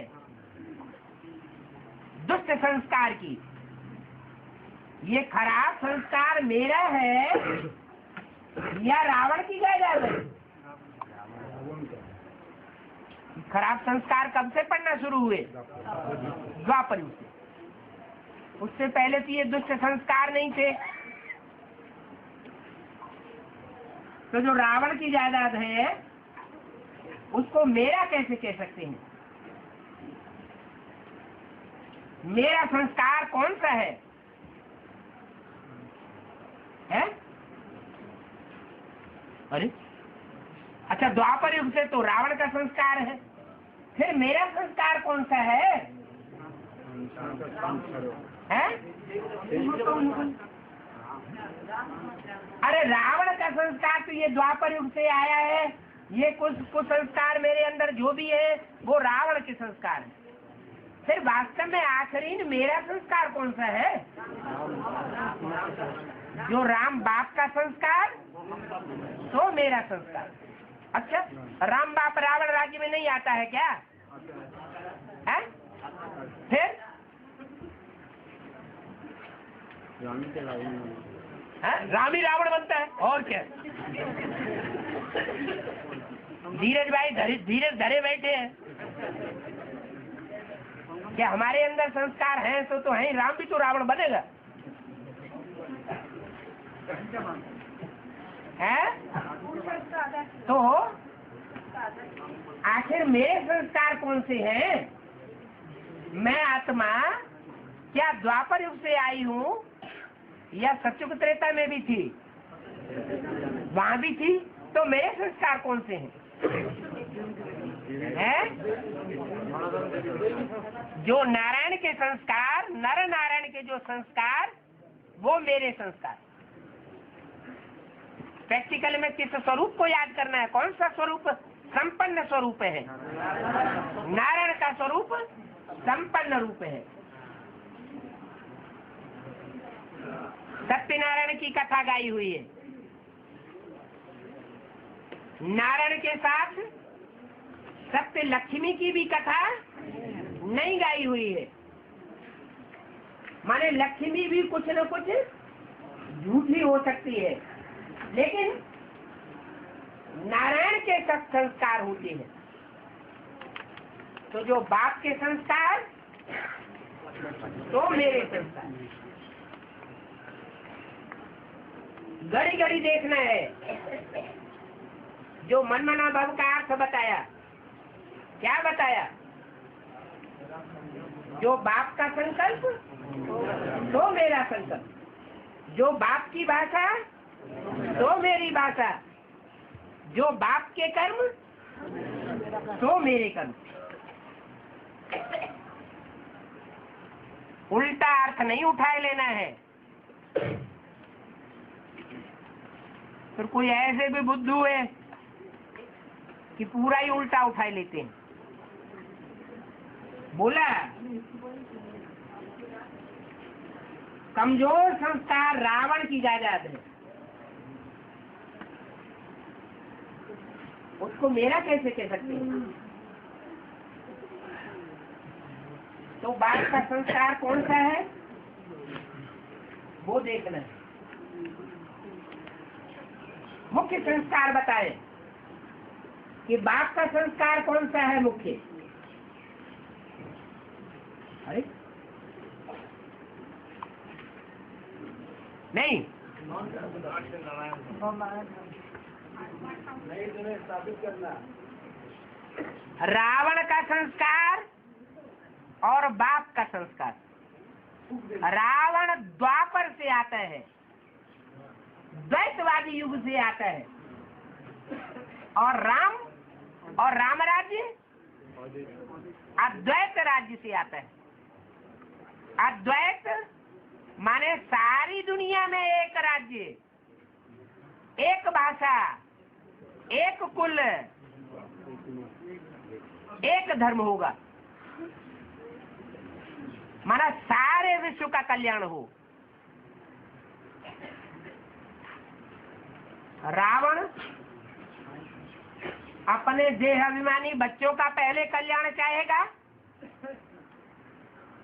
दुष्ट संस्कार की। ये खराब संस्कार मेरा है या रावण की जायदाद है? खराब संस्कार कब से पढ़ना शुरू हुए? द्वापर युग से। उससे पहले तो ये दुष्ट संस्कार नहीं थे। तो जो रावण की जायदाद है उसको मेरा कैसे कह सकते हैं? मेरा संस्कार कौन सा है? अरे अच्छा, द्वापर युग से तो रावण का संस्कार है, फिर मेरा संस्कार कौन सा है? अरे रावण का संस्कार तो ये द्वापर युग से आया है। ये कुछ संस्कार मेरे अंदर जो भी है वो रावण के संस्कार है। फिर वास्तव में आखिरी मेरा संस्कार कौन सा है? जो राम बाप का संस्कार तो मेरा संस्कार। अच्छा, राम बाप रावण राज्य में नहीं आता है क्या? है? फिर रामी रावण बनता है और क्या? धीरज भाई धीरज धरे बैठे हैं। क्या हमारे अंदर संस्कार हैं तो है, राम भी तो रावण बनेगा है? तो आखिर मेरे संस्कार कौन से हैं? मैं आत्मा क्या द्वापर युग से आई हूँ या सतयुग त्रेता में भी थी? वहां भी थी। तो मेरे संस्कार कौन से हैं? जो नारायण के संस्कार, नर नारायण के जो संस्कार, वो मेरे संस्कार। प्रैक्टिकल में किस स्वरूप को याद करना है? कौन सा स्वरूप संपन्न स्वरूप है? नारायण का स्वरूप संपन्न रूप है। सत्यनारायण की कथा गाई हुई है। नारायण के साथ सत्य लक्ष्मी की भी कथा नहीं गाई हुई है। माने लक्ष्मी भी कुछ न कुछ झूठी हो सकती है, लेकिन नारायण के सब संस्कार होते हैं। तो जो बाप के संस्कार, तो मेरे संस्कार। घड़ी घड़ी देखना है। जो मनमना भव का अर्थ बताया, क्या बताया? जो बाप का संकल्प, तो मेरा संकल्प। जो बाप की भाषा, तो मेरी भाषा। जो बाप के कर्म, तो मेरे कर्म। उल्टा अर्थ नहीं उठाए लेना है। फिर कोई ऐसे भी बुद्धू है कि पूरा ही उल्टा उठाए लेते हैं। बोला कमजोर संस्कार रावण की जायदाद है, उसको मेरा कैसे कह सकते हैं? तो बाप का संस्कार कौन सा है, वो देखना है। मुख्य संस्कार बताए कि बाप का संस्कार कौन सा है मुख्य? अरे नहीं, रावण का संस्कार और बाप का संस्कार। रावण द्वापर से आता है, द्वैतवादी युग से आता है, और राम राज्य अद्वैत राज्य से आता है। अद्वैत माने सारी दुनिया में एक राज्य, एक भाषा, एक कुल, एक धर्म होगा। माना सारे विश्व का कल्याण हो। रावण अपने देह अभिमानी बच्चों का पहले कल्याण चाहेगा,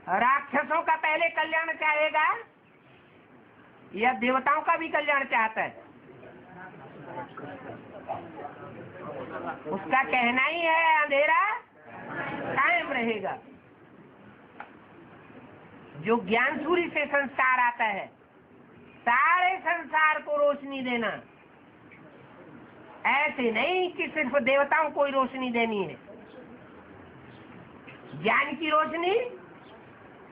राक्षसों का पहले कल्याण चाहेगा, या देवताओं का भी कल्याण चाहता है? उसका कहना ही है अंधेरा कायम रहेगा। जो ज्ञान सूर्य से संस्कार आता है, सारे संसार को रोशनी देना, ऐसे नहीं कि सिर्फ देवताओं को ही रोशनी देनी है। ज्ञान की रोशनी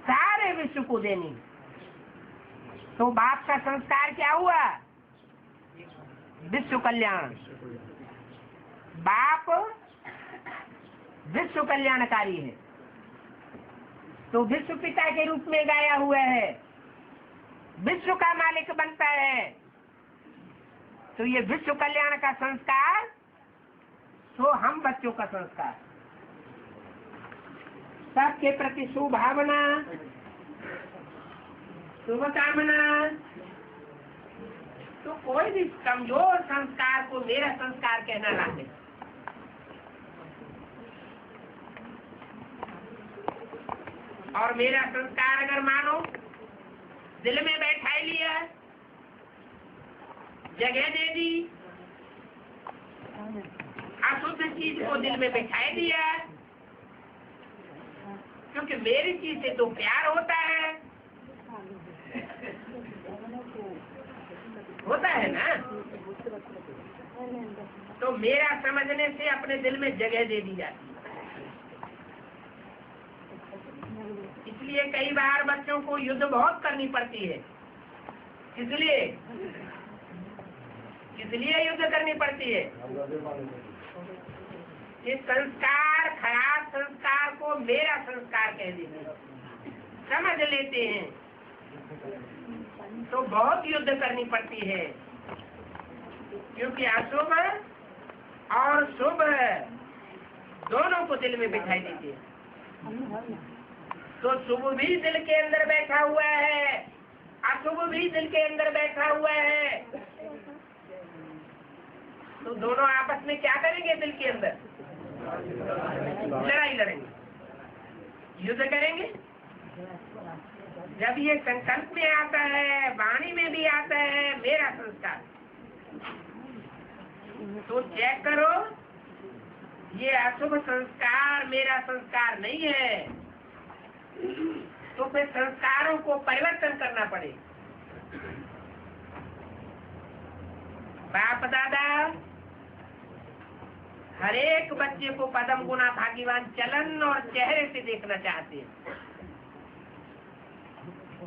सारे विश्व को देनी है। तो बाप का संस्कार क्या हुआ? विश्व कल्याण। बाप विश्व कल्याणकारी है, तो विश्व पिता के रूप में गाया हुआ है, विश्व का मालिक बनता है। तो ये विश्व कल्याण का संस्कार, तो हम बच्चों का संस्कार, सबके प्रति सुभावना, शुभकामना। तो कोई भी कमजोर संस्कार को मेरा संस्कार कहना ना दे। और मेरा संस्कार अगर मानो दिल में बैठा लिया, जगह दे दी, अशुद्ध चीज को दिल में बैठा दिया, क्योंकि मेरी चीज से तो प्यार होता है ना। तो मेरा समझने से अपने दिल में जगह दे दी जाती है। इसलिए कई बार बच्चों को युद्ध बहुत करनी पड़ती है। इसलिए युद्ध करनी पड़ती है कि संस्कार, खराब संस्कार को मेरा संस्कार कह देते हैं, समझ लेते हैं, तो बहुत युद्ध करनी पड़ती है। क्योंकि अशुभ और शुभ दोनों को दिल में बिठाई देती है। तो शुभ भी दिल के अंदर बैठा हुआ है, अशुभ भी दिल के अंदर बैठा हुआ है, तो दोनों आपस में क्या करेंगे? दिल के अंदर लड़ाई लड़ेंगे, युद्ध करेंगे। जब ये संकल्प में आता है, वाणी में भी आता है मेरा संस्कार, तो चेक करो ये अशुभ संस्कार मेरा संस्कार नहीं है, तो फिर संस्कारों को परिवर्तन करना पड़े। बाप दादा हर एक बच्चे को पदम गुना भाग्यवान चलन और चेहरे से देखना चाहते हैं।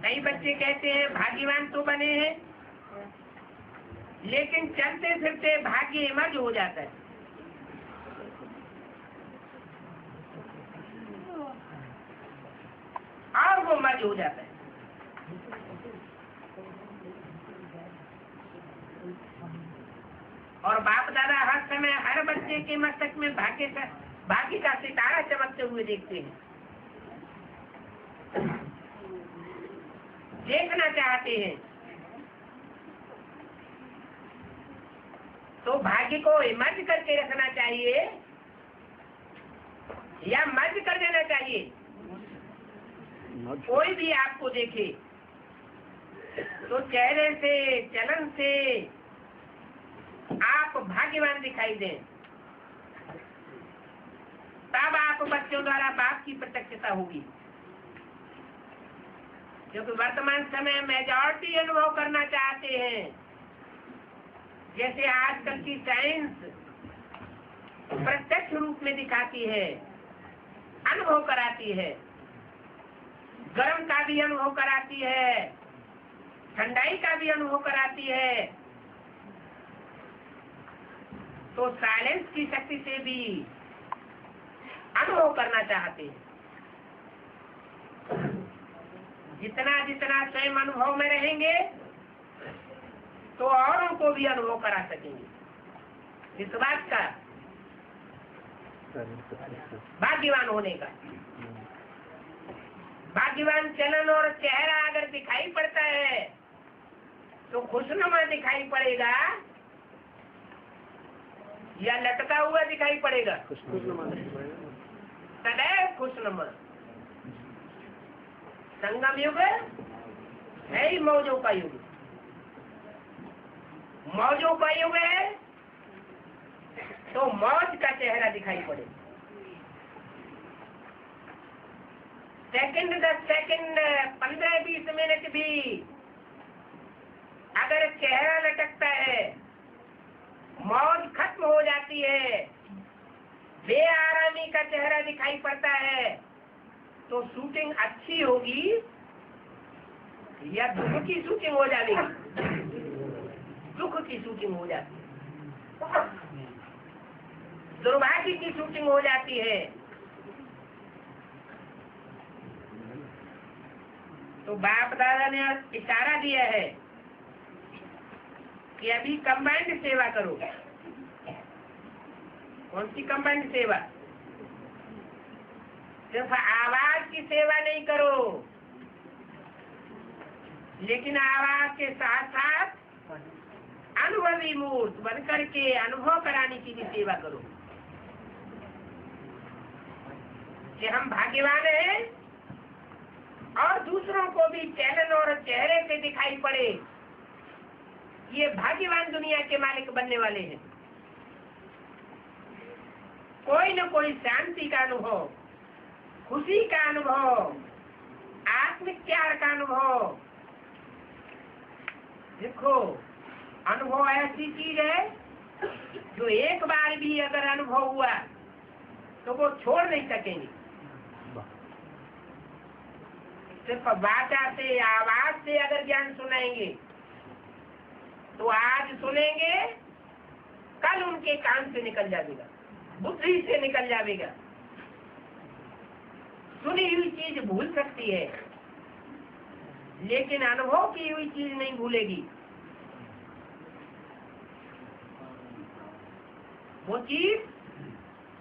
कई बच्चे कहते हैं भाग्यवान तो बने हैं, लेकिन चलते फिरते भाग्य इमर्ज हो जाता है। और वो मर्ज हो जाता है। और बाप दादा हर समय हर बच्चे के मस्तक में भाग्य का सितारा चमकते हुए देखते हैं, देखना चाहते हैं। तो भाग्य को इमर्ज करके रखना चाहिए या मर्ज कर देना चाहिए? कोई भी आपको देखे तो चेहरे से, चलन से आप भाग्यवान दिखाई दें, तब आप बच्चों द्वारा बाप की प्रत्यक्षता होगी। क्योंकि वर्तमान समय मेजॉरिटी अनुभव करना चाहते हैं, जैसे आजकल की साइंस प्रत्यक्ष रूप में दिखाती है, अनुभव कराती है, गर्म का भी अनुभव कराती है, ठंडाई का भी अनुभव कराती है। तो साइलेंस की शक्ति से भी अनुभव करना चाहते हैं। जितना जितना स्वयं अनुभव में रहेंगे तो औरों को भी अनुभव करा सकेंगे। इस बात का भाग्यवान होने का, भाग्यवान चलन और चेहरा अगर दिखाई पड़ता है तो खुशनुमा दिखाई पड़ेगा या लटका हुआ दिखाई पड़ेगा? सदैव खुशनुमा। संगम युग है ही मौजों का युग, मौजों का युग है, तो मौज का चेहरा दिखाई पड़े। सेकंड 10 सेकंड 15-20 मिनट भी अगर चेहरा लटकता है, मौज खत्म हो जाती है, बेआरामी का चेहरा दिखाई पड़ता है, तो शूटिंग अच्छी होगी या दुख की शूटिंग हो जाएगी? दुख की शूटिंग हो जाती है, दुर्भाग्य की शूटिंग हो जाती है। तो बाप दादा ने इशारा दिया है कि अभी कंबाइंड सेवा करो। कौन सी कंबाइंड सेवा? सिर्फ आवाज की सेवा नहीं करो, लेकिन आवाज के साथ साथ अनुभवी मूर्त बनकर के अनुभव कराने की भी सेवा करो कि हम भाग्यवान हैं और दूसरों को भी चैनल और चेहरे से दिखाई पड़े ये भाग्यवान दुनिया के मालिक बनने वाले हैं। कोई न कोई शांति का अनुभव, खुशी का अनुभव, आत्मिक प्यार का अनुभव। देखो, अनुभव ऐसी चीज है जो एक बार भी अगर अनुभव हुआ तो वो छोड़ नहीं सकेंगे। सिर्फ वाचा से, आवाज से अगर ज्ञान सुनाएंगे तो आज सुनेंगे, कल उनके कान से निकल जाएगा, बुद्धि से निकल जाएगा। सुनी हुई चीज भूल सकती है, लेकिन अनुभव की हुई चीज नहीं भूलेगी। वो चीज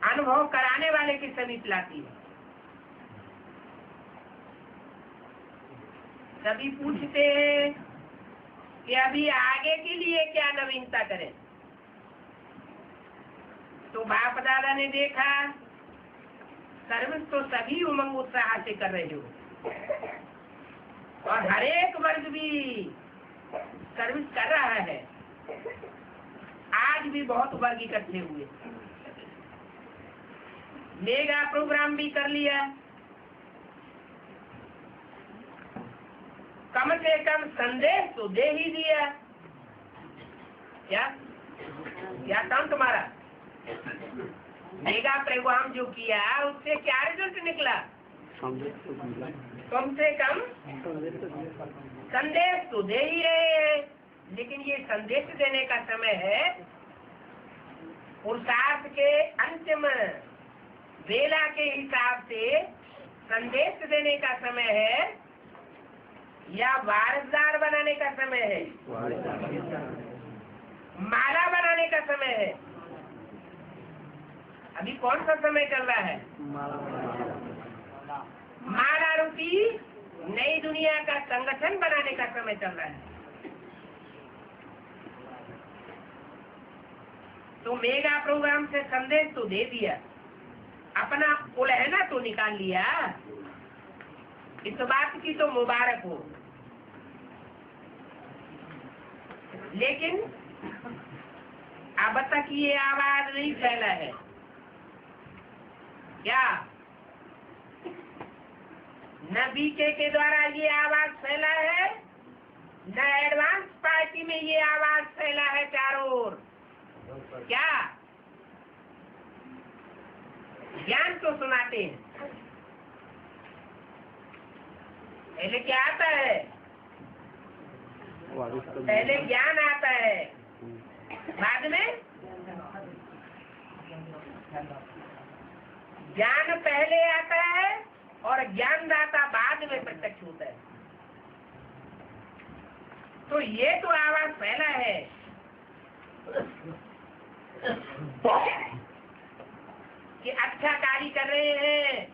अनुभव कराने वाले के समीप लाती है। सभी पूछते हैं कि अभी आगे के लिए क्या नवीनता करें। तो बाप दादा ने देखा सर्विस तो सभी उमंग उत्साह से कर रहे हो, और हर एक वर्ग भी सर्विस कर रहा है। आज भी बहुत वर्ग इकट्ठे हुए, मेगा प्रोग्राम भी कर लिया। कम से कम संदेश तो दे ही दिया। क्या क्या काम तुम्हारा? मेगा प्रोग्राम जो किया उससे क्या रिजल्ट निकला? कम से कम संदेश तो दे ही रहे हैं, लेकिन ये संदेश देने का समय है, पुरुषार्थ के अंतिम वेला के हिसाब से संदेश देने का समय है या वारसदार बनाने का समय है? माला बनाने का समय है। अभी कौन सा समय चल रहा है? माला रूपी नई दुनिया का संगठन बनाने का समय चल रहा है। तो मेगा प्रोग्राम से संदेश तो दे दिया, अपना उलहना तो निकाल लिया। इस बात की तो मुबारक हो, लेकिन अब तक ये आवाज नहीं फैला है। क्या न बीके के द्वारा ये आवाज फैला है, न एडवांस पार्टी में ये आवाज फैला है चारों ओर। क्या ज्ञान तो सुनाते हैं, पहले क्या आता है? पहले ज्ञान आता है, बाद में ज्ञान पहले आता है और ज्ञानदाता बाद में प्रत्यक्ष होता है। तो ये तो आवाज फैला है कि अच्छा कार्य कर रहे हैं,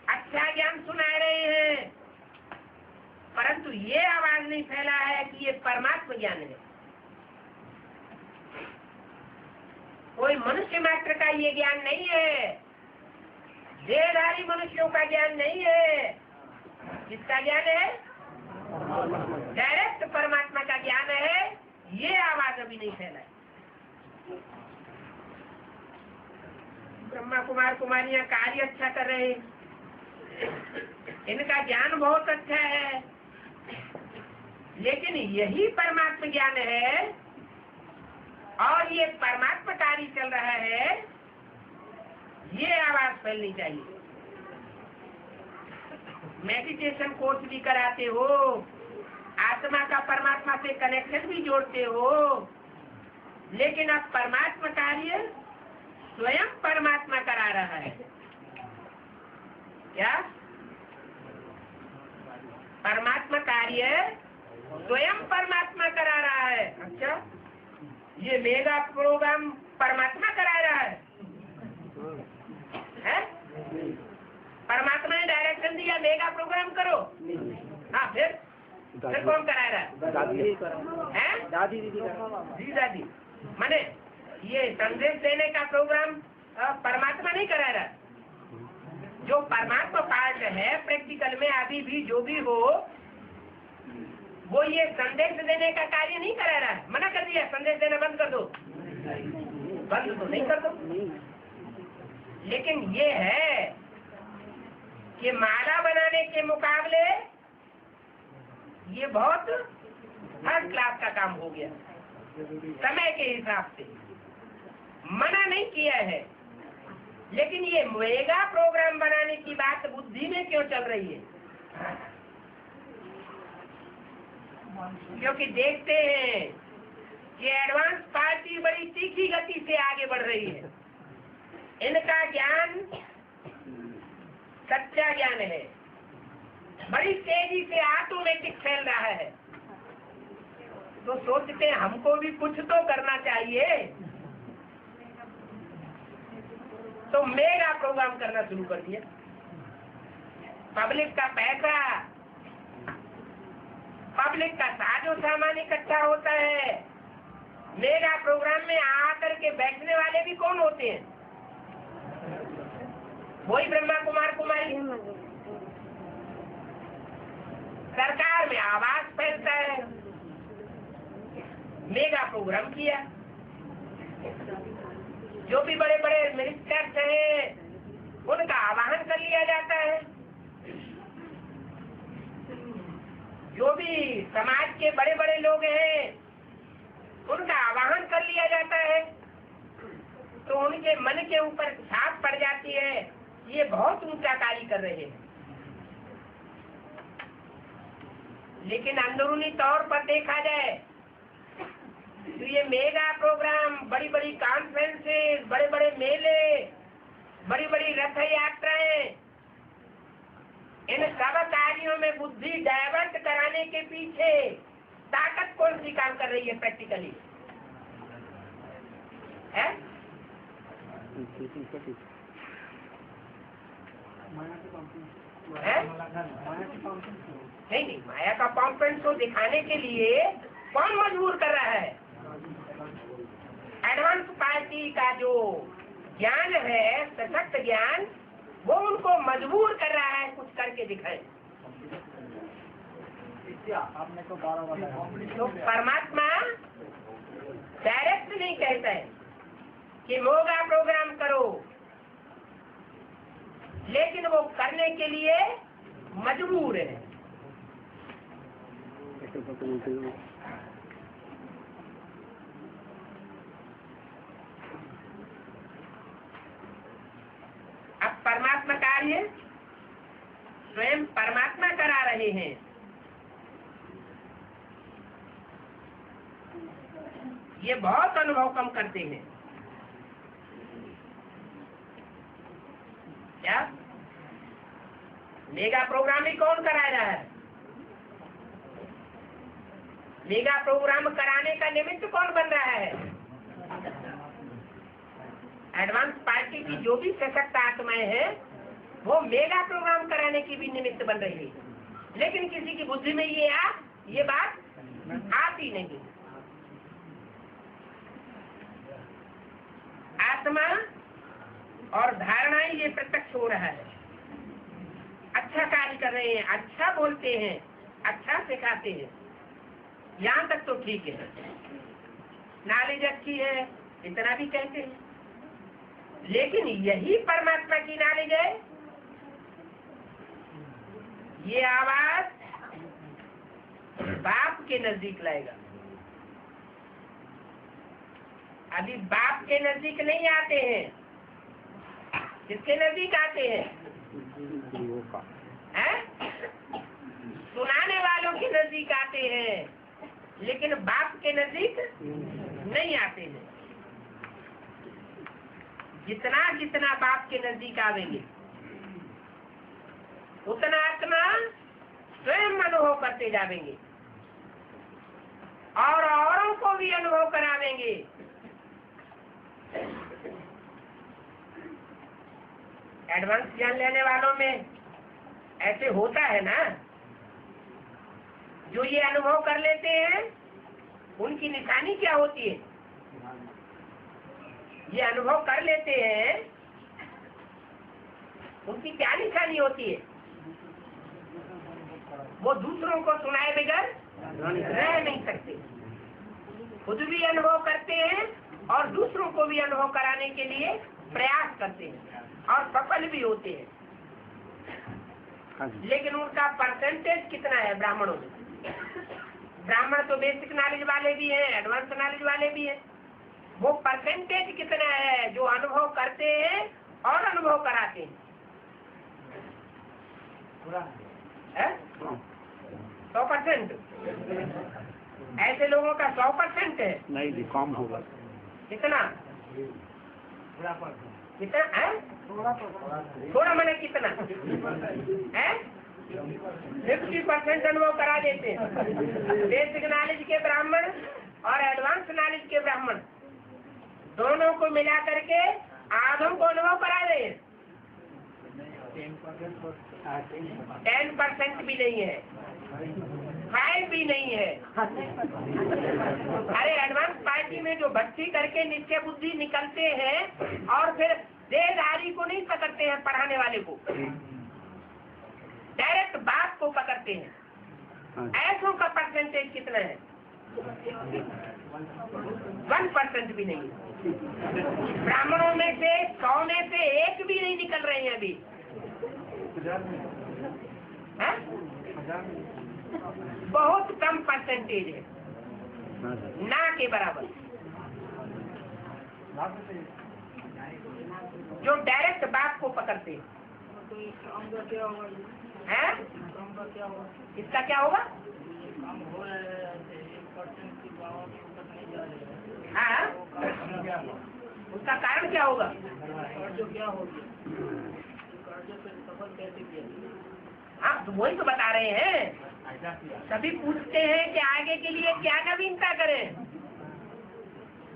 अच्छा ज्ञान सुना रहे हैं, परंतु ये आवाज नहीं फैला है कि ये परमात्मा ज्ञान है। कोई मनुष्य मात्र का ये ज्ञान नहीं है, देहधारी मनुष्यों का ज्ञान नहीं है। किसका ज्ञान है? डायरेक्ट परमात्मा का ज्ञान है। ये आवाज अभी नहीं फैला है। ब्रह्मा कुमार कुमारियां कार्य अच्छा कर रहे हैं, इनका ज्ञान बहुत अच्छा है, लेकिन यही परमात्मा ज्ञान है और ये परमात्मा कार्य चल रहा है। ये आवाज फैलनी चाहिए। मेडिटेशन कोर्स भी कराते हो, आत्मा का परमात्मा से कनेक्शन भी जोड़ते हो, लेकिन अब परमात्मा कार्य स्वयं परमात्मा करा रहा है। क्या परमात्मा कार्य स्वयं परमात्मा करा रहा है? अच्छा, ये मेगा प्रोग्राम परमात्मा करा रहा है? परमात्मा ने डायरेक्शन दिया मेगा प्रोग्राम करो। हाँ, फिर कौन करा रहा है? दादी जी दादी माने ये संदेश देने का प्रोग्राम परमात्मा नहीं करा रहा। जो परमात्मा पार्ट है प्रैक्टिकल में अभी भी जो भी हो, वो ये संदेश देने का कार्य नहीं करा रहा है। मना कर दिया संदेश देना बंद कर दो, बंद तो नहीं कर दो, लेकिन ये है कि माला बनाने के मुकाबले ये बहुत थर्ड क्लास का काम हो गया। समय के हिसाब से मना नहीं किया है, लेकिन ये मेगा प्रोग्राम बनाने की बात बुद्धि में क्यों चल रही है? क्योंकि देखते हैं कि एडवांस पार्टी बड़ी तीखी गति से आगे बढ़ रही है। इनका ज्ञान सच्चा ज्ञान है, बड़ी तेजी से ऑटोमेटिक फैल रहा है। तो सोचते हैं हमको भी कुछ तो करना चाहिए, तो मेगा प्रोग्राम करना शुरू कर दिया। पब्लिक का पैसा, पब्लिक का साजो सामान इकट्ठा होता है। मेगा प्रोग्राम में आकर के बैठने वाले भी कौन होते हैं? वही ब्रह्मा कुमार कुमारी। सरकार में आवाज फैलता है, मेगा प्रोग्राम किया। जो भी बड़े बड़े मिनिस्टर्स हैं उनका आवाहन कर लिया जाता है। जो भी समाज के बड़े बड़े लोग हैं उनका आवाहन कर लिया जाता है। तो उनके मन के ऊपर छाप पड़ जाती है, ये बहुत ऊंचा कार्य कर रहे हैं। लेकिन अंदरूनी तौर पर देखा जाए तो ये मेगा प्रोग्राम, बड़ी बड़ी कॉन्फ्रेंसेस, बड़े बड़े मेले, बड़ी बड़ी रथ यात्राएं, इन सब कार्यों में बुद्धि डाइवर्ट कराने के पीछे ताकत कौन सी काम कर रही है प्रैक्टिकली? है नहीं, माया का पंपमेंट को दिखाने के लिए कौन मजबूर कर रहा है? एडवांस पार्टी का जो ज्ञान है, सशक्त ज्ञान, वो उनको मजबूर कर रहा है कुछ करके दिखाए। तो परमात्मा डायरेक्ट नहीं कहता है कि मोगा प्रोग्राम करो, लेकिन वो करने के लिए मजबूर है। अब परमात्मा कार्य स्वयं परमात्मा करा रहे हैं। ये बहुत अनुभव कम करते हैं। क्या मेगा प्रोग्राम ही कौन करा रहा है? मेगा प्रोग्राम कराने का निमित्त कौन बन रहा है? एडवांस पार्टी की जो भी सशक्त आत्माएं हैं वो मेगा प्रोग्राम कराने की भी निमित्त बन रही है। लेकिन किसी की बुद्धि में ये बात आती नहीं। आत्मा और धारणाएं ये प्रत्यक्ष हो रहा है। अच्छा कार्य कर रहे हैं, अच्छा बोलते हैं, अच्छा सिखाते हैं, यहाँ तक तो ठीक है। नॉलेज अच्छी है, इतना भी कहते हैं। लेकिन यही परमात्मा की नॉलेज है। ये आवाज बाप के नजदीक लाएगा। अभी बाप के नजदीक नहीं आते हैं। किसके नजदीक आते हैं? सुनाने वालों के नजदीक आते हैं, लेकिन बाप के नजदीक नहीं आते हैं। जितना जितना बाप के नजदीक आवेंगे उतना आत्मा स्वयं अनुभव करते जाएंगे और औरों को भी अनुभव करावेंगे। एडवांस ज्ञान लेने वालों में ऐसे होता है ना, जो ये अनुभव कर लेते हैं उनकी निशानी क्या होती है? ये अनुभव कर लेते हैं उनकी क्या निशानी होती है? वो दूसरों को सुनाए बगैर रह नहीं सकते। खुद भी अनुभव करते हैं और दूसरों को भी अनुभव कराने के लिए प्रयास करते हैं और सफल भी होते हैं। लेकिन उनका परसेंटेज कितना है ब्राह्मणों में? ब्राह्मण तो बेसिक नॉलेज वाले भी हैं, एडवांस नॉलेज वाले भी हैं। वो परसेंटेज कितना है जो अनुभव करते हैं और अनुभव कराते हैं? 100%? ऐसे लोगों का 100% है? नहीं जी, कम होगा। कितना कितना है? थोड़ा मैंने कितना है? 50% अनुभव करा देते हैं। बेसिक नॉलेज के ब्राह्मण और एडवांस नॉलेज के ब्राह्मण दोनों को मिला करके आधों को अनुभव करा रहे हैं। 10% भी नहीं है, 5 भी नहीं है। अरे एडवांस पार्टी में जो भक्ति करके नित्य बुद्धि निकलते हैं और फिर देहधारी को नहीं पकड़ते हैं, पढ़ाने वाले को डायरेक्ट बात को पकड़ते हैं। ऐसों का परसेंटेज कितना है? 1% भी नहीं। ब्राह्मणों में से 100 में से 1 भी नहीं निकल रहे हैं अभी। है? बहुत कम परसेंटेज है, ना के बराबर। जो डायरेक्ट बात को पकड़ते हैं। इसका क्या होगा? हाँ, उसका कारण क्या होगा? हाँ, तो वही तो बता रहे हैं। सभी पूछते हैं कि आगे के लिए क्या नवीनता करें।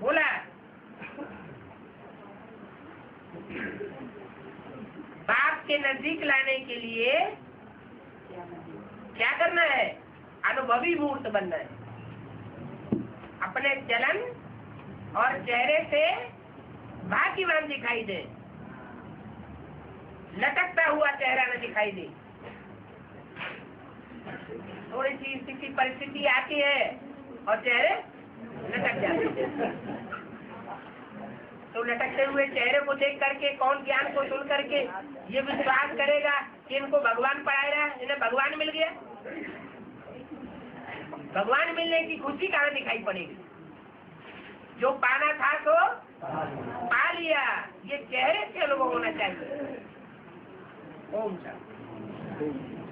बोला बाप के नजदीक लाने के लिए क्या करना है? अनुभवी मूर्त बनना है। अपने चलन और चेहरे से भाग्यवान दिखाई दे, लटकता हुआ चेहरा न दिखाई दे। थोड़ी सी स्थिति परिस्थिति आती है और चेहरे लटक जाते हैं। तो लटकते हुए चेहरे को देख करके कौन ज्ञान को सुन करके ये विश्वास करेगा कि इनको भगवान पढ़ाएगा, इन्हें भगवान मिल गया? भगवान मिलने की खुशी कहाँ दिखाई पड़ेगी? जो पाना था तो पा लिया। ये चेहरे से अनुभव होना चाहिए। ओम शांति।